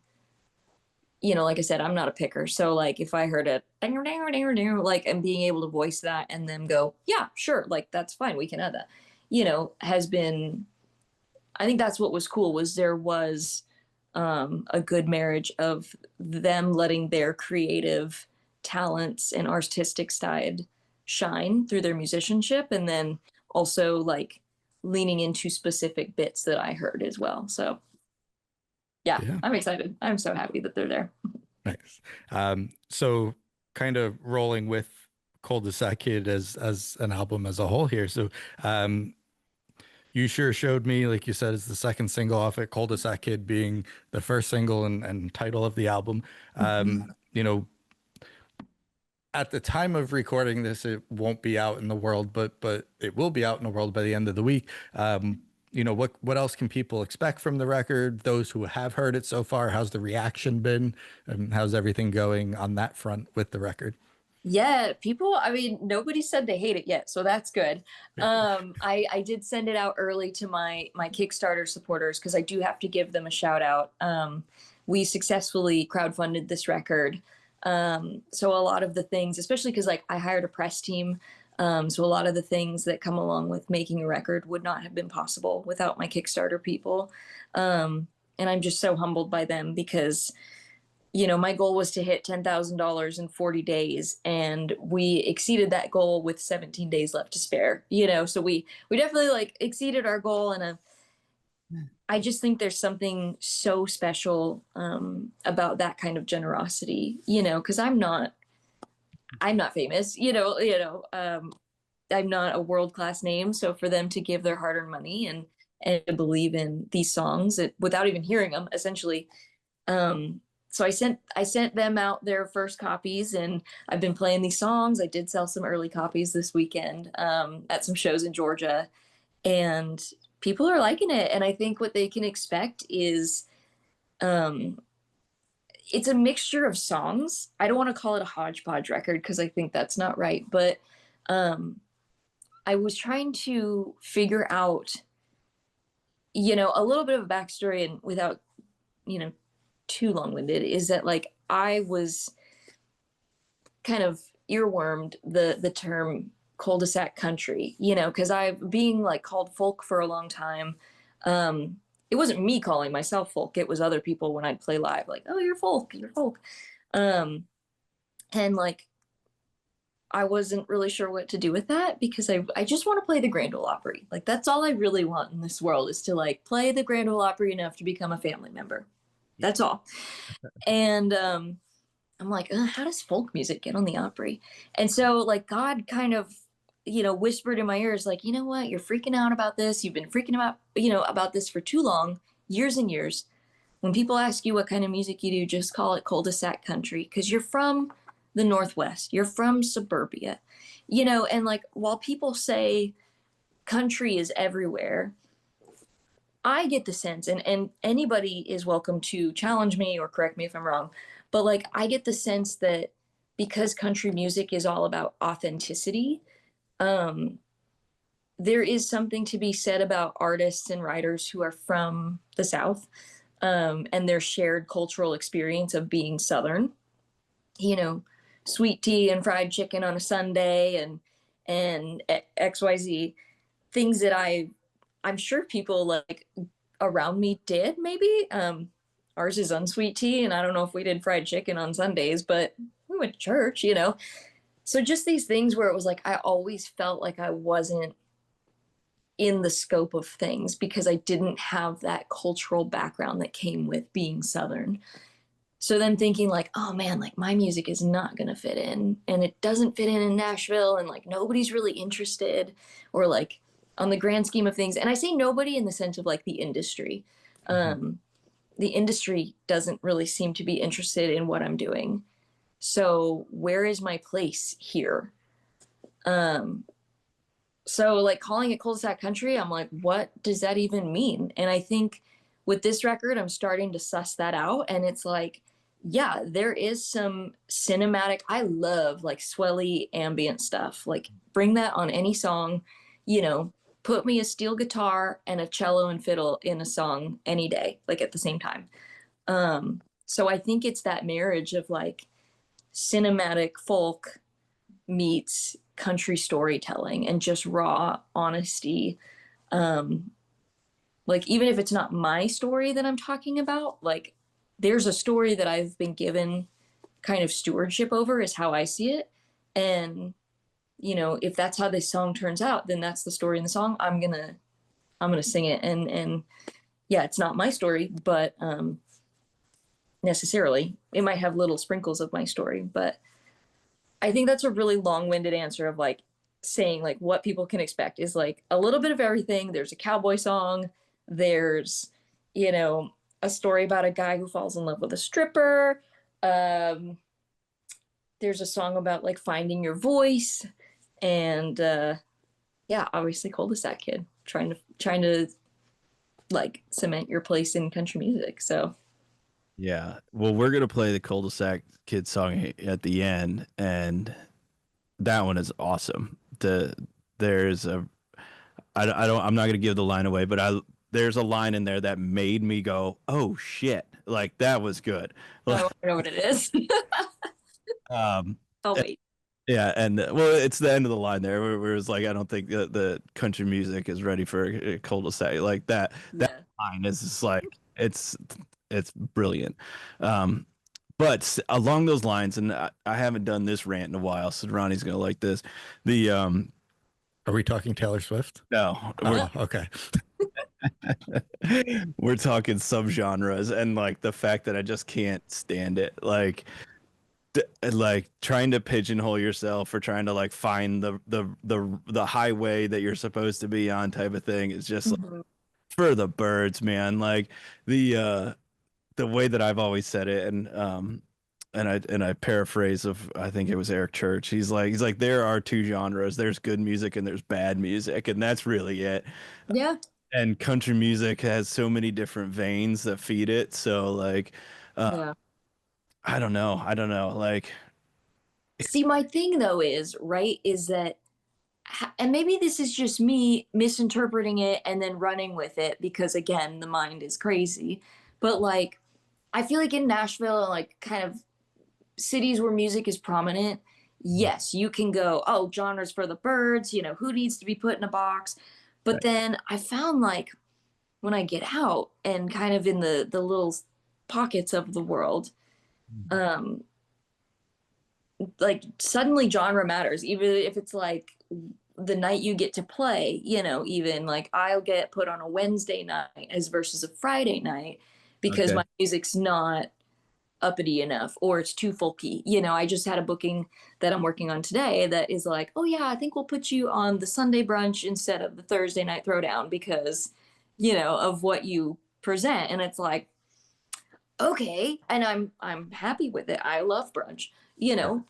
you know, like I said, I'm not a picker. So like if I heard it like, and being able to voice that and then go, yeah, sure, like that's fine, we can add that, you know, has been, I think that's what was cool, was there was a good marriage of them letting their creative talents and artistic side shine through their musicianship, and then also like leaning into specific bits that I heard as well. So yeah, yeah. I'm excited. I'm so happy that they're there. Nice. So kind of rolling with Cul-de-sac Kid as an album as a whole here. So you sure showed me, like you said, it's the second single off it, Cul-de-sac Kid being the first single and title of the album. You know, at the time of recording this, it won't be out in the world, but it will be out in the world by the end of the week. You know, what else can people expect from the record? Those who have heard it so far, how's the reaction been? And how's everything going on that front with the record? Yeah, people, I mean, nobody said they hate it yet, so that's good. I did send it out early to my Kickstarter supporters because I do have to give them a shout out. We successfully crowdfunded this record. So a lot of the things, especially because like I hired a press team, so a lot of the things that come along with making a record would not have been possible without my Kickstarter people. And I'm just so humbled by them because, you know, my goal was to hit $10,000 in 40 days, and we exceeded that goal with 17 days left to spare, you know, so we definitely like exceeded our goal. And I just think there's something so special about that kind of generosity, you know, because I'm not famous, you know, I'm not a world-class name. So for them to give their hard-earned money and to believe in these songs without even hearing them, essentially. So I sent them out their first copies, and I've been playing these songs. I did sell some early copies this weekend at some shows in Georgia, and people are liking it. And I think what they can expect is it's a mixture of songs. I don't want to call it a hodgepodge record because I think that's not right. But I was trying to figure out, you know, a little bit of a backstory, and without, you know, too long-winded, is that like I was kind of earwormed the term cul-de-sac country, you know, because I've being like called folk for a long time. It wasn't me calling myself folk, it was other people when I'd play live, like, oh, you're folk. And like I wasn't really sure what to do with that because I just want to play the Grand Ole Opry. Like that's all I really want in this world, is to like play the Grand Ole Opry enough to become a family member. That's all. And I'm like, how does folk music get on the Opry? And so like God kind of, whispered in my ears, like, you know what, you're freaking out about this. You've been freaking about, about this for too long, years and years. When people ask you what kind of music you do, just call it cul-de-sac country, because you're from the Northwest. You're from suburbia, and like while people say country is everywhere, I get the sense, and anybody is welcome to challenge me or correct me if I'm wrong, but like I get the sense that because country music is all about authenticity, there is something to be said about artists and writers who are from the South, and their shared cultural experience of being Southern, sweet tea and fried chicken on a Sunday and XYZ, things that I'm sure people like around me did maybe. Ours is unsweet tea, and I don't know if we did fried chicken on Sundays, but we went to church, So just these things where it was like I always felt like I wasn't in the scope of things because I didn't have that cultural background that came with being Southern. So then thinking like, oh man, like my music is not going to fit in, and it doesn't fit in Nashville, and like nobody's really interested, or like on the grand scheme of things. And I say nobody in the sense of like the industry. The industry doesn't really seem to be interested in what I'm doing. So where is my place here? So like calling it cul-de-sac country, I'm like, what does that even mean? And I think with this record, I'm starting to suss that out. And it's like, yeah, there is some cinematic. I love like swelly ambient stuff. Like bring that on any song, put me a steel guitar and a cello and fiddle in a song any day, like at the same time. So I think it's that marriage of like cinematic folk meets country storytelling and just raw honesty. Like even if it's not my story that I'm talking about, like there's a story that I've been given kind of stewardship over, is how I see it. And if that's how this song turns out, then that's the story in the song. I'm gonna sing it. And yeah, it's not my story, but necessarily it might have little sprinkles of my story. But I think that's a really long-winded answer of like saying like what people can expect is like a little bit of everything. There's a cowboy song. There's, a story about a guy who falls in love with a stripper. There's a song about like finding your voice, and yeah, obviously cul-de-sac kid trying to like cement your place in country music. So Yeah. Well, we're gonna play the cul-de-sac kid song at the end, and that one is awesome. There's a I'm not gonna give the line away, but there's a line in there that made me go, oh shit, like that was good. I don't know what it is. Oh wait. Yeah, and well, it's the end of the line there where it's like I don't think the country music is ready for a cul-de-sac like that. That line is just like it's brilliant. But along those lines, and I haven't done this rant in a while, so Ronnie's gonna like this. The Are we talking Taylor Swift? No, okay. We're talking subgenres, and like the fact that I just can't stand it, like trying to pigeonhole yourself or trying to like find the highway that you're supposed to be on type of thing is just like, for the birds, man. Like the way that I've always said it, and I paraphrase of, I think it was Eric Church. He's like there are two genres. There's good music and there's bad music, and that's really it. Yeah. And country music has so many different veins that feed it. So like, Yeah. I don't know. Like, See, my thing though is that, and maybe this is just me misinterpreting it and then running with it because again, the mind is crazy. But like, I feel like in Nashville and like kind of cities where music is prominent, yes, you can go, oh, genres for the birds, who needs to be put in a box. But then I found like when I get out and kind of in the little pockets of the world, like suddenly genre matters, even if it's like the night you get to play, even like I'll get put on a Wednesday night as versus a Friday night. because Okay. my music's not uppity enough or it's too folky. You know, I just had a booking that I'm working on today that is like, oh yeah, I think we'll put you on the Sunday brunch instead of the Thursday night throwdown because, you know, of what you present. And it's like, okay, and I'm happy with it. I love brunch, you know.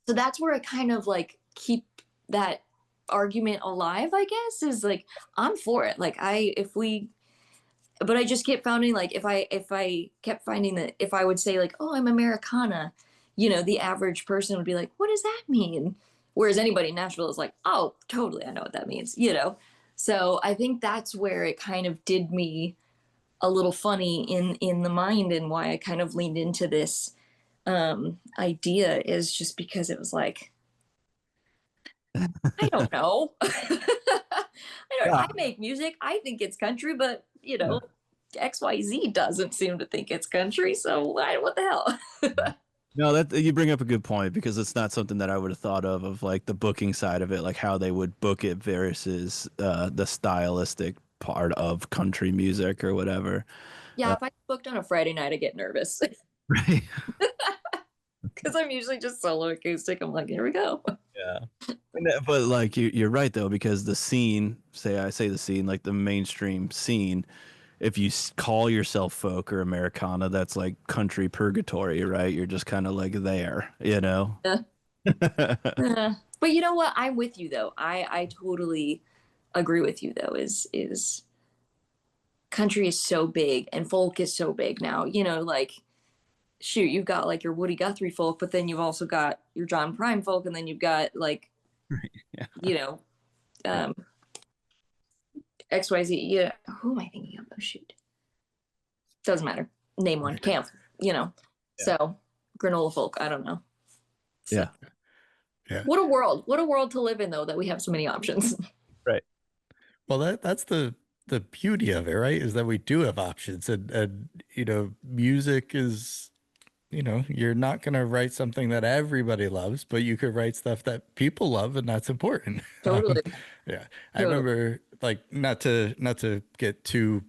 So that's where I kind of like keep that argument alive, I guess, is like I'm for it. Like but I just kept finding like if I kept finding that if I would say like, oh, I'm Americana, you know, the average person would be like, what does that mean? Whereas anybody in Nashville is like, oh, totally, I know what that means, you know. So I think that's where it kind of did me a little funny in the mind, and why I kind of leaned into this idea is just because it was like, I don't know. Yeah. I make music. I think it's country, but you Yeah. know, XYZ doesn't seem to think it's country. So what the hell? No, that you bring up a good point because it's not something that I would have thought of like the booking side of it, like how they would book it versus the stylistic part of country music or whatever. Yeah, if I booked on a Friday night, I get nervous Right. because I'm usually just solo acoustic. I'm like, here we go. Yeah. But like you're right though, because the scene, I say the scene, like the mainstream scene, if you call yourself folk or Americana, that's like country purgatory, right? You're just kind of like there, you know? Yeah. But you know what? I'm with you though. I totally agree with you though. Is country is so big and folk is so big now. You know, like shoot, you've got like your Woody Guthrie folk, but then you've also got your John Prine folk, and then you've got like, Yeah. you know, XYZ. Yeah, who am I thinking of? Oh shoot, doesn't matter. Name one. Camp. You know, Yeah. so granola folk. I don't know. So, Yeah. Yeah. What a world! What a world to live in, though, that we have so many options. Right. Well, that's the beauty of it, right? Is that we do have options, and you know, music is, you know, you're not gonna write something that everybody loves, but you could write stuff that people love, and that's important. Totally. Yeah, I Totally. remember like not to get too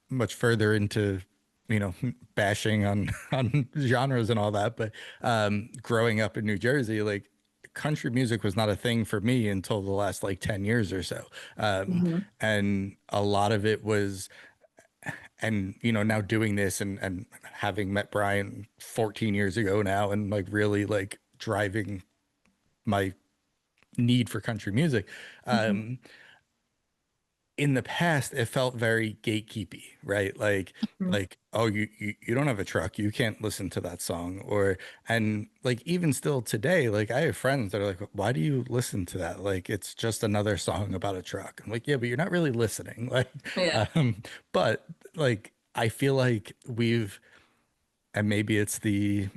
much further into, you know, bashing on on genres and all that, but growing up in New Jersey, like country music was not a thing for me until the last like 10 years or so. And a lot of it was, and you know, now doing this and having met Brian 14 years ago now, and like really like driving my need for country music. In the past, it felt very gatekeepy, right? Like, oh, you don't have a truck, you can't listen to that song, or and like even still today, like I have friends that are like, why do you listen to that? Like it's just another song about a truck. I'm like, yeah, but you're not really listening. Like, Yeah. but like I feel like we've, and maybe it's the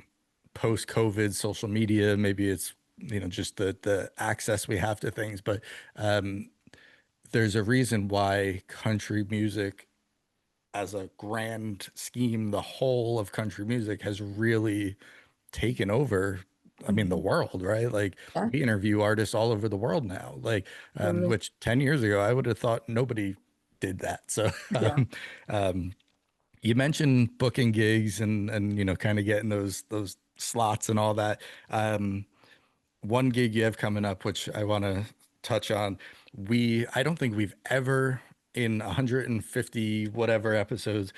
post-COVID social media, maybe it's, you know, just the access we have to things, but there's a reason why country music as a grand scheme, the whole of country music has really taken over. I mean, the world, right? Like Yeah. we interview artists all over the world now, like, Totally. which 10 years ago, I would have thought nobody did that. So, Yeah. you mentioned booking gigs and, you know, kind of getting those slots and all that. One gig you have coming up, which I want to touch on. I don't think we've ever, in 150 whatever episodes,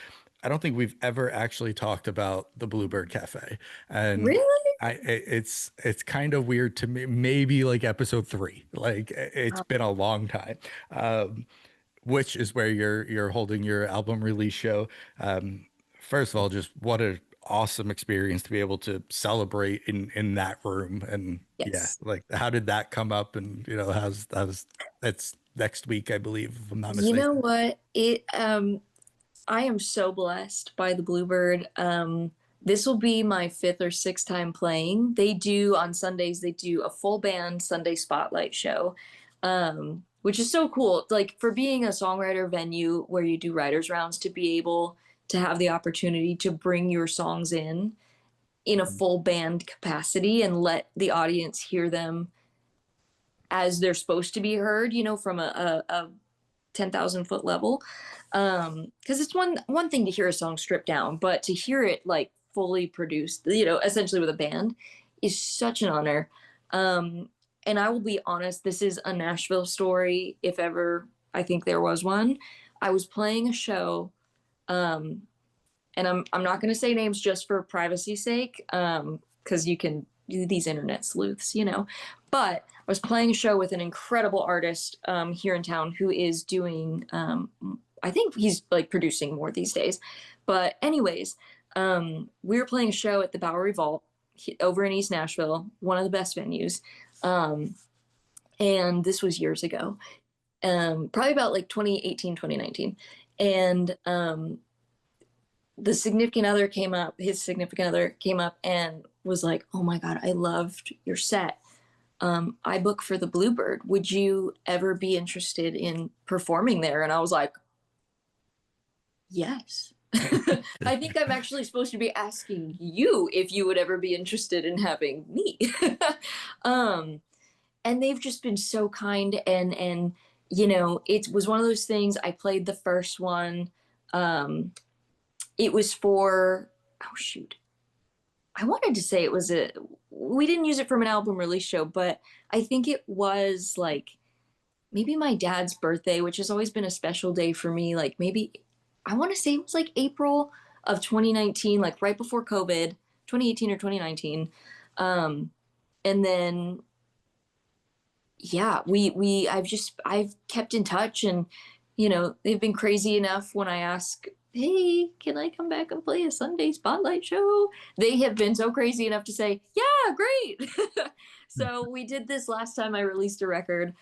I don't think we've ever actually talked about the Bluebird Cafe. And Really? it's kind of weird to me. Maybe like episode 3. Like it's been a long time. Which is where you're holding your album release show. First of all, just what an awesome experience to be able to celebrate in that room. And yeah, Yes. like how did that come up? And you know, how's that's next week, I believe, if I'm not You know mistaken. what? I am so blessed by the Bluebird. This will be my 5th or 6th time playing. They do on Sundays, they do a full band Sunday spotlight show. Which is so cool. Like for being a songwriter venue where you do writers rounds, to be able to have the opportunity to bring your songs in a full band capacity and let the audience hear them as they're supposed to be heard, you know, from a 10,000 foot level. Because it's one thing to hear a song stripped down, but to hear it like fully produced, essentially with a band, is such an honor. And I will be honest, this is a Nashville story, if ever I think there was one. I was playing a show, and I'm not going to say names just for privacy's sake, because you can do these internet sleuths, But I was playing a show with an incredible artist here in town who is doing, I think he's like producing more these days. But anyways, we were playing a show at the Bowery Vault over in East Nashville, one of the best venues. And this was years ago, probably about like 2018, 2019. And his significant other came up and was like, "Oh my God, I loved your set. I book for the Bluebird. Would you ever be interested in performing there?" And I was like, yes. I think I'm actually supposed to be asking you if you would ever be interested in having me. And they've just been so kind. And it was one of those things. I played the first one. It was for, oh shoot. I wanted to say we didn't use it from an album release show, but I think it was like maybe my dad's birthday, which has always been a special day for me. Like maybe, I want to say it was like April of 2019, like right before COVID, 2018 or 2019. And then, yeah, I've kept in touch, and, they've been crazy enough when I ask, "Hey, can I come back and play a Sunday spotlight show?" They have been so crazy enough to say, "Yeah, great." So we did this last time I released a record,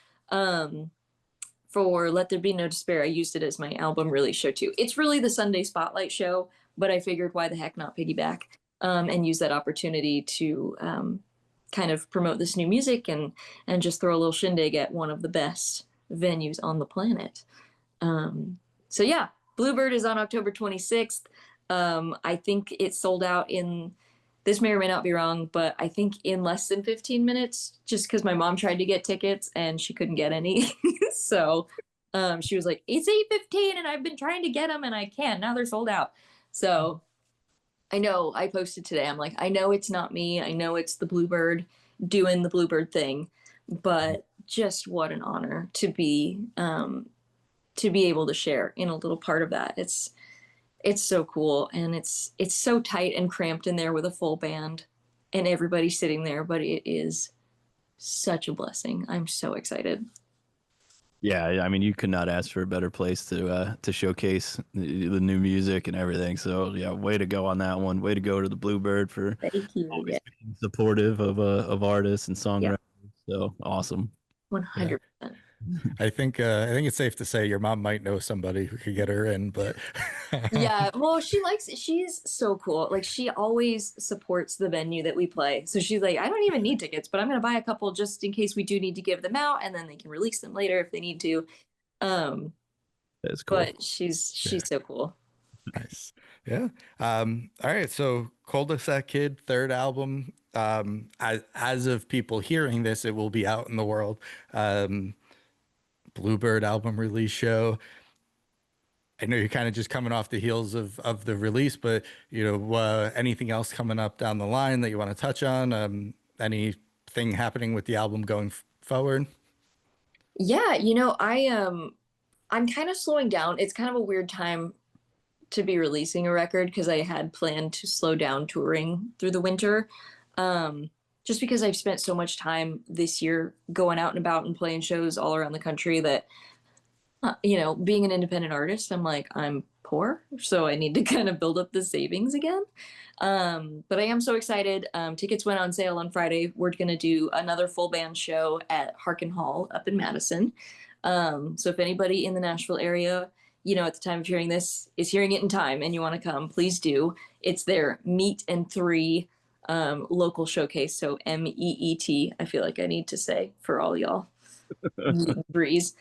for Let There Be No Despair. I used it as my album release show too. It's really the Sunday spotlight show, but I figured why the heck not piggyback, and use that opportunity to kind of promote this new music and just throw a little shindig at one of the best venues on the planet. So yeah, Bluebird is on October 26th. I think it sold out this may or may not be wrong, but I think in less than 15 minutes, just because my mom tried to get tickets and she couldn't get any. So she was like, "It's 8:15 and I've been trying to get them and I can't. Now they're sold out." So I know I posted today. I'm like, I know it's not me. I know it's the Bluebird doing the Bluebird thing, but just what an honor to be able to share in a little part of that. It's so cool, and it's so tight and cramped in there with a full band and everybody sitting there, but it is such a blessing. I'm so excited. Yeah, I mean, you could not ask for a better place to showcase the new music and everything. So yeah, way to go on that one. Way to go to the Bluebird for Thank you. always being supportive of artists and songwriters. Yeah. So awesome. 100%. I think it's safe to say your mom might know somebody who could get her in, but Yeah, well, she's so cool. Like, she always supports the venue that we play. So she's like, "I don't even need tickets, but I'm going to buy a couple just in case we do need to give them out, and then they can release them later if they need to." That's cool. But she's so cool. Nice. Yeah. All right. So Cul-de-sac Kid, third album. As of people hearing this, it will be out in the world. Bluebird album release show. I know you're kind of just coming off the heels of the release, but anything else coming up down the line that you want to touch on? Anything happening with the album going forward? Yeah, I'm kind of slowing down. It's kind of a weird time to be releasing a record because I had planned to slow down touring through the winter. Just because I've spent so much time this year going out and about and playing shows all around the country that, being an independent artist, I'm like, I'm poor, so I need to kind of build up the savings again. But I am so excited. Tickets went on sale on Friday. We're going to do another full band show at Harkin Hall up in Madison. So if anybody in the Nashville area, at the time of hearing this, is hearing it in time and you want to come, please do. It's their Meet and Three local showcase. So MEET, I feel like I need to say for all y'all. Meet and Threes.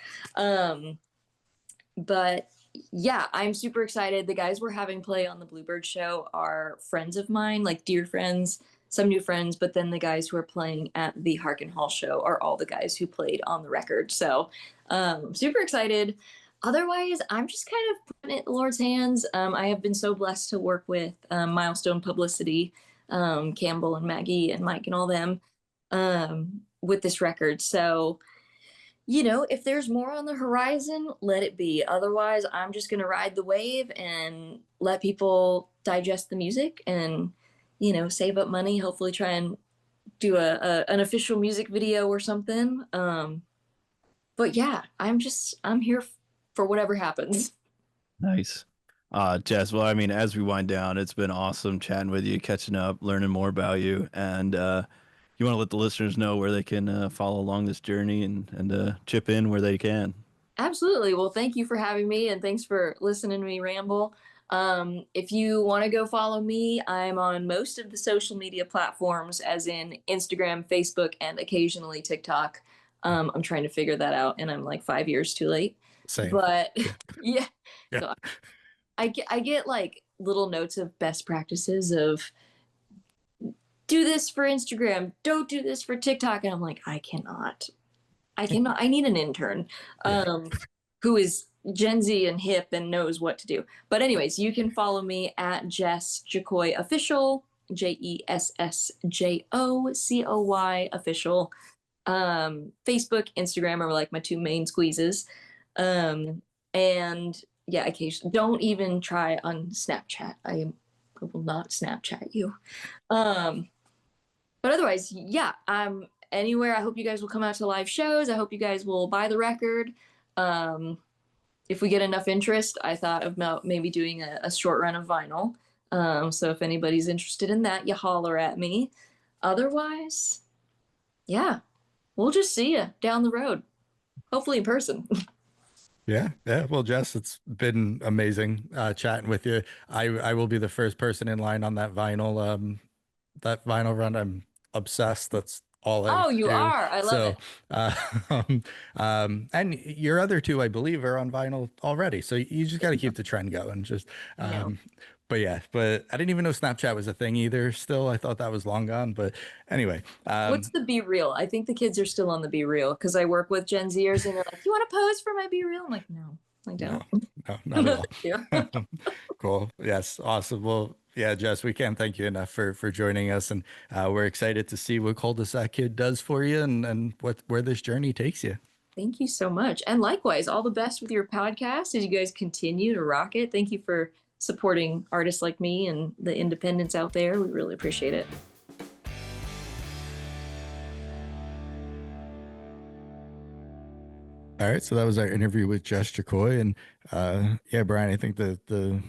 But yeah, I'm super excited. The guys we're having play on the Bluebird show are friends of mine, like dear friends, some new friends, but then the guys who are playing at the Harkin Hall show are all the guys who played on the record. So super excited. Otherwise, I'm just kind of putting it in the Lord's hands. I have been so blessed to work with Milestone Publicity, Campbell and Maggie and Mike and all them with this record. So, you know, if there's more on the horizon, let it be. Otherwise, I'm just going to ride the wave and let people digest the music and, you know, save up money, hopefully try and do an official music video or something. But yeah, I'm here for whatever happens. Nice. Jess, well, I mean, as we wind down, it's been awesome chatting with you, catching up, learning more about you. And you want to let the listeners know where they can follow along this journey and chip in where they can. Absolutely. Well, thank you for having me and thanks for listening to me ramble. If you want to go follow me, I'm on most of the social media platforms, as in Instagram, Facebook, and occasionally TikTok. I'm trying to figure that out, and I'm like 5 years too late. Same. But yeah, Yeah. so I get like little notes of best practices of do this for Instagram, don't do this for TikTok, and I'm like, I cannot. I need an intern who is Gen Z and hip and knows what to do. But anyways, you can follow me at Jess Jocoy Official, JessJocoy Official. Facebook, Instagram are like my two main squeezes. And yeah, occasionally don't even try on Snapchat. I will not Snapchat you. But otherwise, yeah, I'm anywhere. I hope you guys will come out to live shows. I hope you guys will buy the record. If we get enough interest, I thought about maybe doing a short run of vinyl. So if anybody's interested in that, you holler at me. Otherwise, yeah, we'll just see you down the road, hopefully in person. Yeah. Well, Jess, it's been amazing chatting with you. I will be the first person in line on that vinyl run. I'm obsessed. That's all I Oh, you do. are. I love it. And your other two, I believe, are on vinyl already. So you just got to keep the trend going. Just, but yeah, but I didn't even know Snapchat was a thing either. Still, I thought that was long gone. But anyway, What's the Be Real? I think the kids are still on the Be Real because I work with Gen Zers and they're like, "You want to pose for my Be Real?" I'm like, "No, I don't." No, not at all. Yeah. Cool. Yes. Awesome. Well, yeah, Jess, we can't thank you enough for joining us, and we're excited to see what Cul-de-sac Kid does for you and where this journey takes you. Thank you so much. And likewise, all the best with your podcast as you guys continue to rock it. Thank you for supporting artists like me and the independents out there. We really appreciate it. All right, so that was our interview with Jess Jocoy, and yeah, Brian, I think the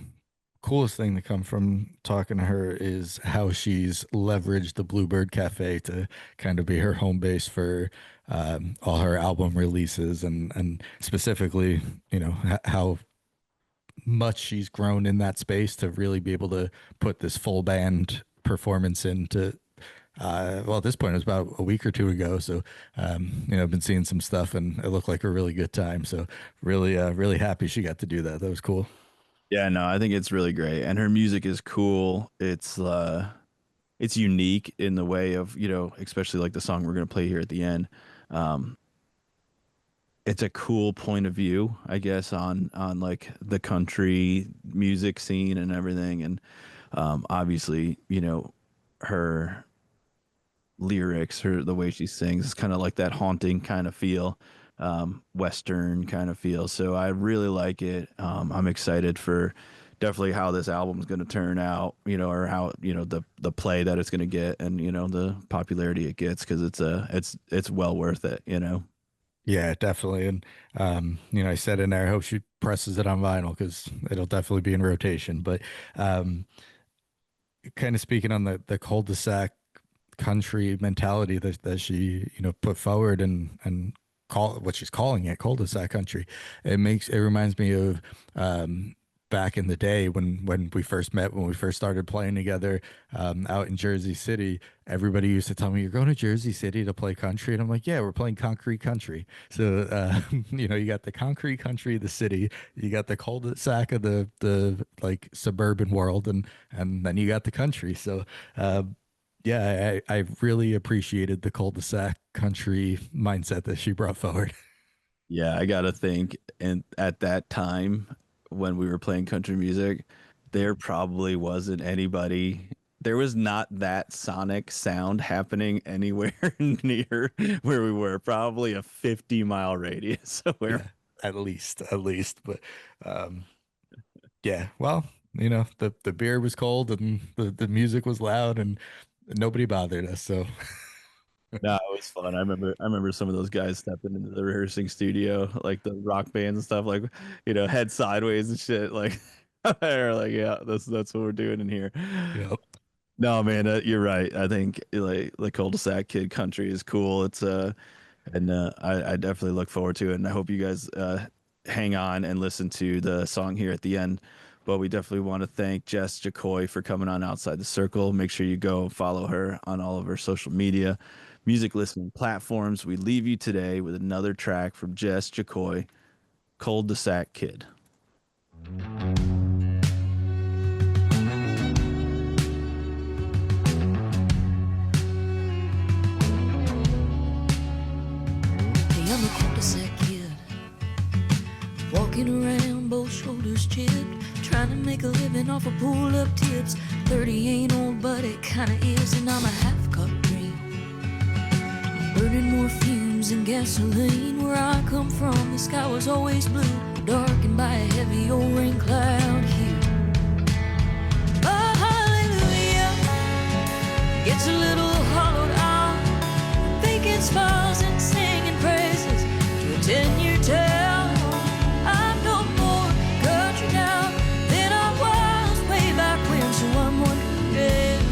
coolest thing to come from talking to her is how she's leveraged the Bluebird Cafe to kind of be her home base for all her album releases, and specifically, you know, how much she's grown in that space to really be able to put this full band performance into well, at this point, it was about a week or two ago. So, you know, I've been seeing some stuff and it looked like a really good time. So really, really happy she got to do that. That was cool. Yeah, no, I think it's really great. And her music is cool. It's unique in the way of, you know, especially like the song we're going to play here at the end. It's a cool point of view, I guess, on like the country music scene and everything. And obviously, you know, her lyrics, the way she sings, is kind of like that haunting kind of feel, Western kind of feel. So I really like it. I'm excited for definitely how this album's going to turn out, you know, or how, you know, the play that it's going to get and, you know, the popularity it gets, because it's well worth it, you know. Yeah, definitely. And, you know, I said in there, I hope she presses it on vinyl because it'll definitely be in rotation. But kind of speaking on the cul-de-sac country mentality that she, you know, put forward and call what she's calling it cul-de-sac country. It reminds me of back in the day when we first met, when we first started playing together out in Jersey City. Everybody used to tell me, "You're going to Jersey City to play country," and I'm like, "Yeah, we're playing concrete country." So you know, you got the concrete country, the city, you got the cul-de-sac of the like suburban world, and then you got the country. So yeah, I really appreciated the cul-de-sac country mindset that she brought forward. Yeah, I gotta think. And at that time, when we were playing country music, there probably wasn't anybody. There was not that sonic sound happening anywhere near where we were. Probably a 50-mile radius of where. Yeah, at least. But um, yeah, well, the beer was cold and the music was loud and nobody bothered us. So No, it was fun. I remember some of those guys stepping into the rehearsing studio, like the rock bands and stuff, like head sideways and shit. Like they're like, yeah, that's what we're doing in here. yeah, No, man, you're right. I think like the cul-de-sac kid country is cool. It's and I definitely look forward to it, and I hope you guys hang on and listen to the song here at the end. But we definitely want to thank Jess Jocoy for coming on Outside the Circle. Make sure you go follow her on all of her social media, music listening platforms. We leave you today with another track from Jess Jocoy, Cul-de-sac Kid. Hey, I'm a cul-de-sac kid, walking around both shoulders chipped, trying to make a living off of pull-up tips. 30 ain't old, but it kinda is, and I'm a half-cup dream, burning more fumes than gasoline. Where I come from, the sky was always blue, darkened by a heavy old rain cloud here. Oh, hallelujah, gets a little hollowed out, faking smiles and singing praises to a 10-year town. I'm no more country now than I was way back when, so I'm wondering,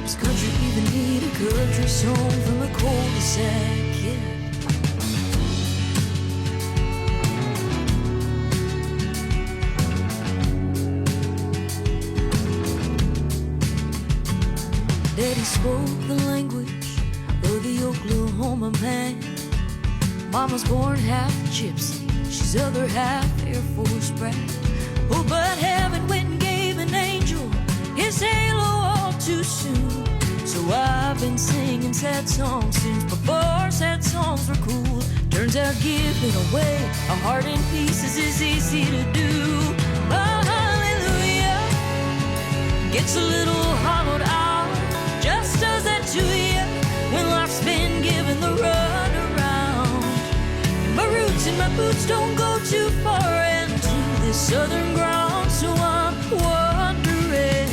does country even need a country song from a cul-de-sac kid? Daddy spoke the language of the Oklahoma man. Mama's born half gypsy, she's other half Air Force brat. Oh, but heaven went and gave an angel his halo all too soon. So I've been singing sad songs since before sad songs were cool. Turns out giving away a heart in pieces is easy to do. Oh, hallelujah, gets a little hollowed out, just does that to you when life's been given the run around. My roots and my boots don't go too far into this southern ground, so I'm wondering,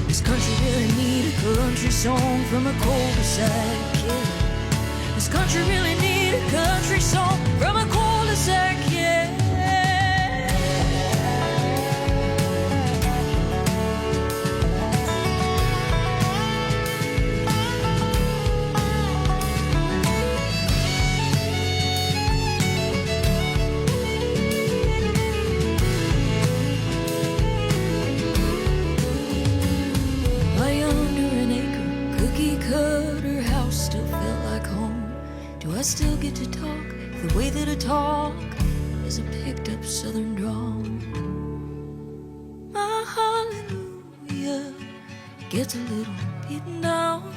does country really need a country song from a cul-de-sac kid? Does country really need a country song from a cul-de-sac kid? Cutter house still felt like home. Do I still get to talk the way that I talk is a picked up southern drawl? My hallelujah gets a little beaten down,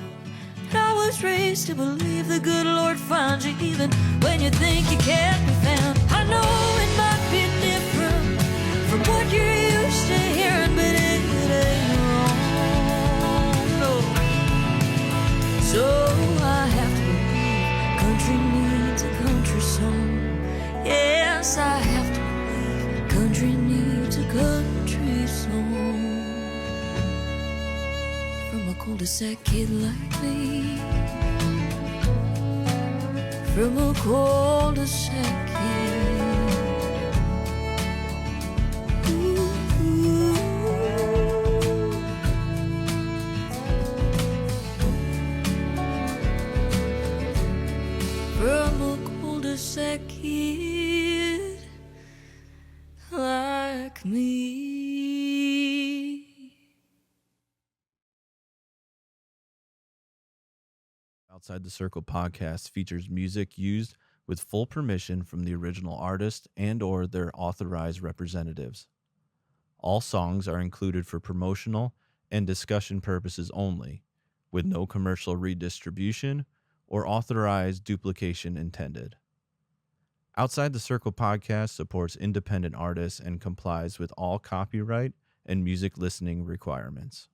but I was raised to believe the good Lord finds you even when you think you can't be found. I know it might be different from what you're used to hearing, but it ain't wrong, no. So I have to believe country needs a country song. Yes, I have to believe country needs a country song from a cul-de-sac kid like me. From a cul-de-sac kid. From a cul-de-sac kid like me. Outside the Circle podcast features music used with full permission from the original artist and/or their authorized representatives. All songs are included for promotional and discussion purposes only, with no commercial redistribution or authorized duplication intended. Outside the Circle podcast supports independent artists and complies with all copyright and music listening requirements.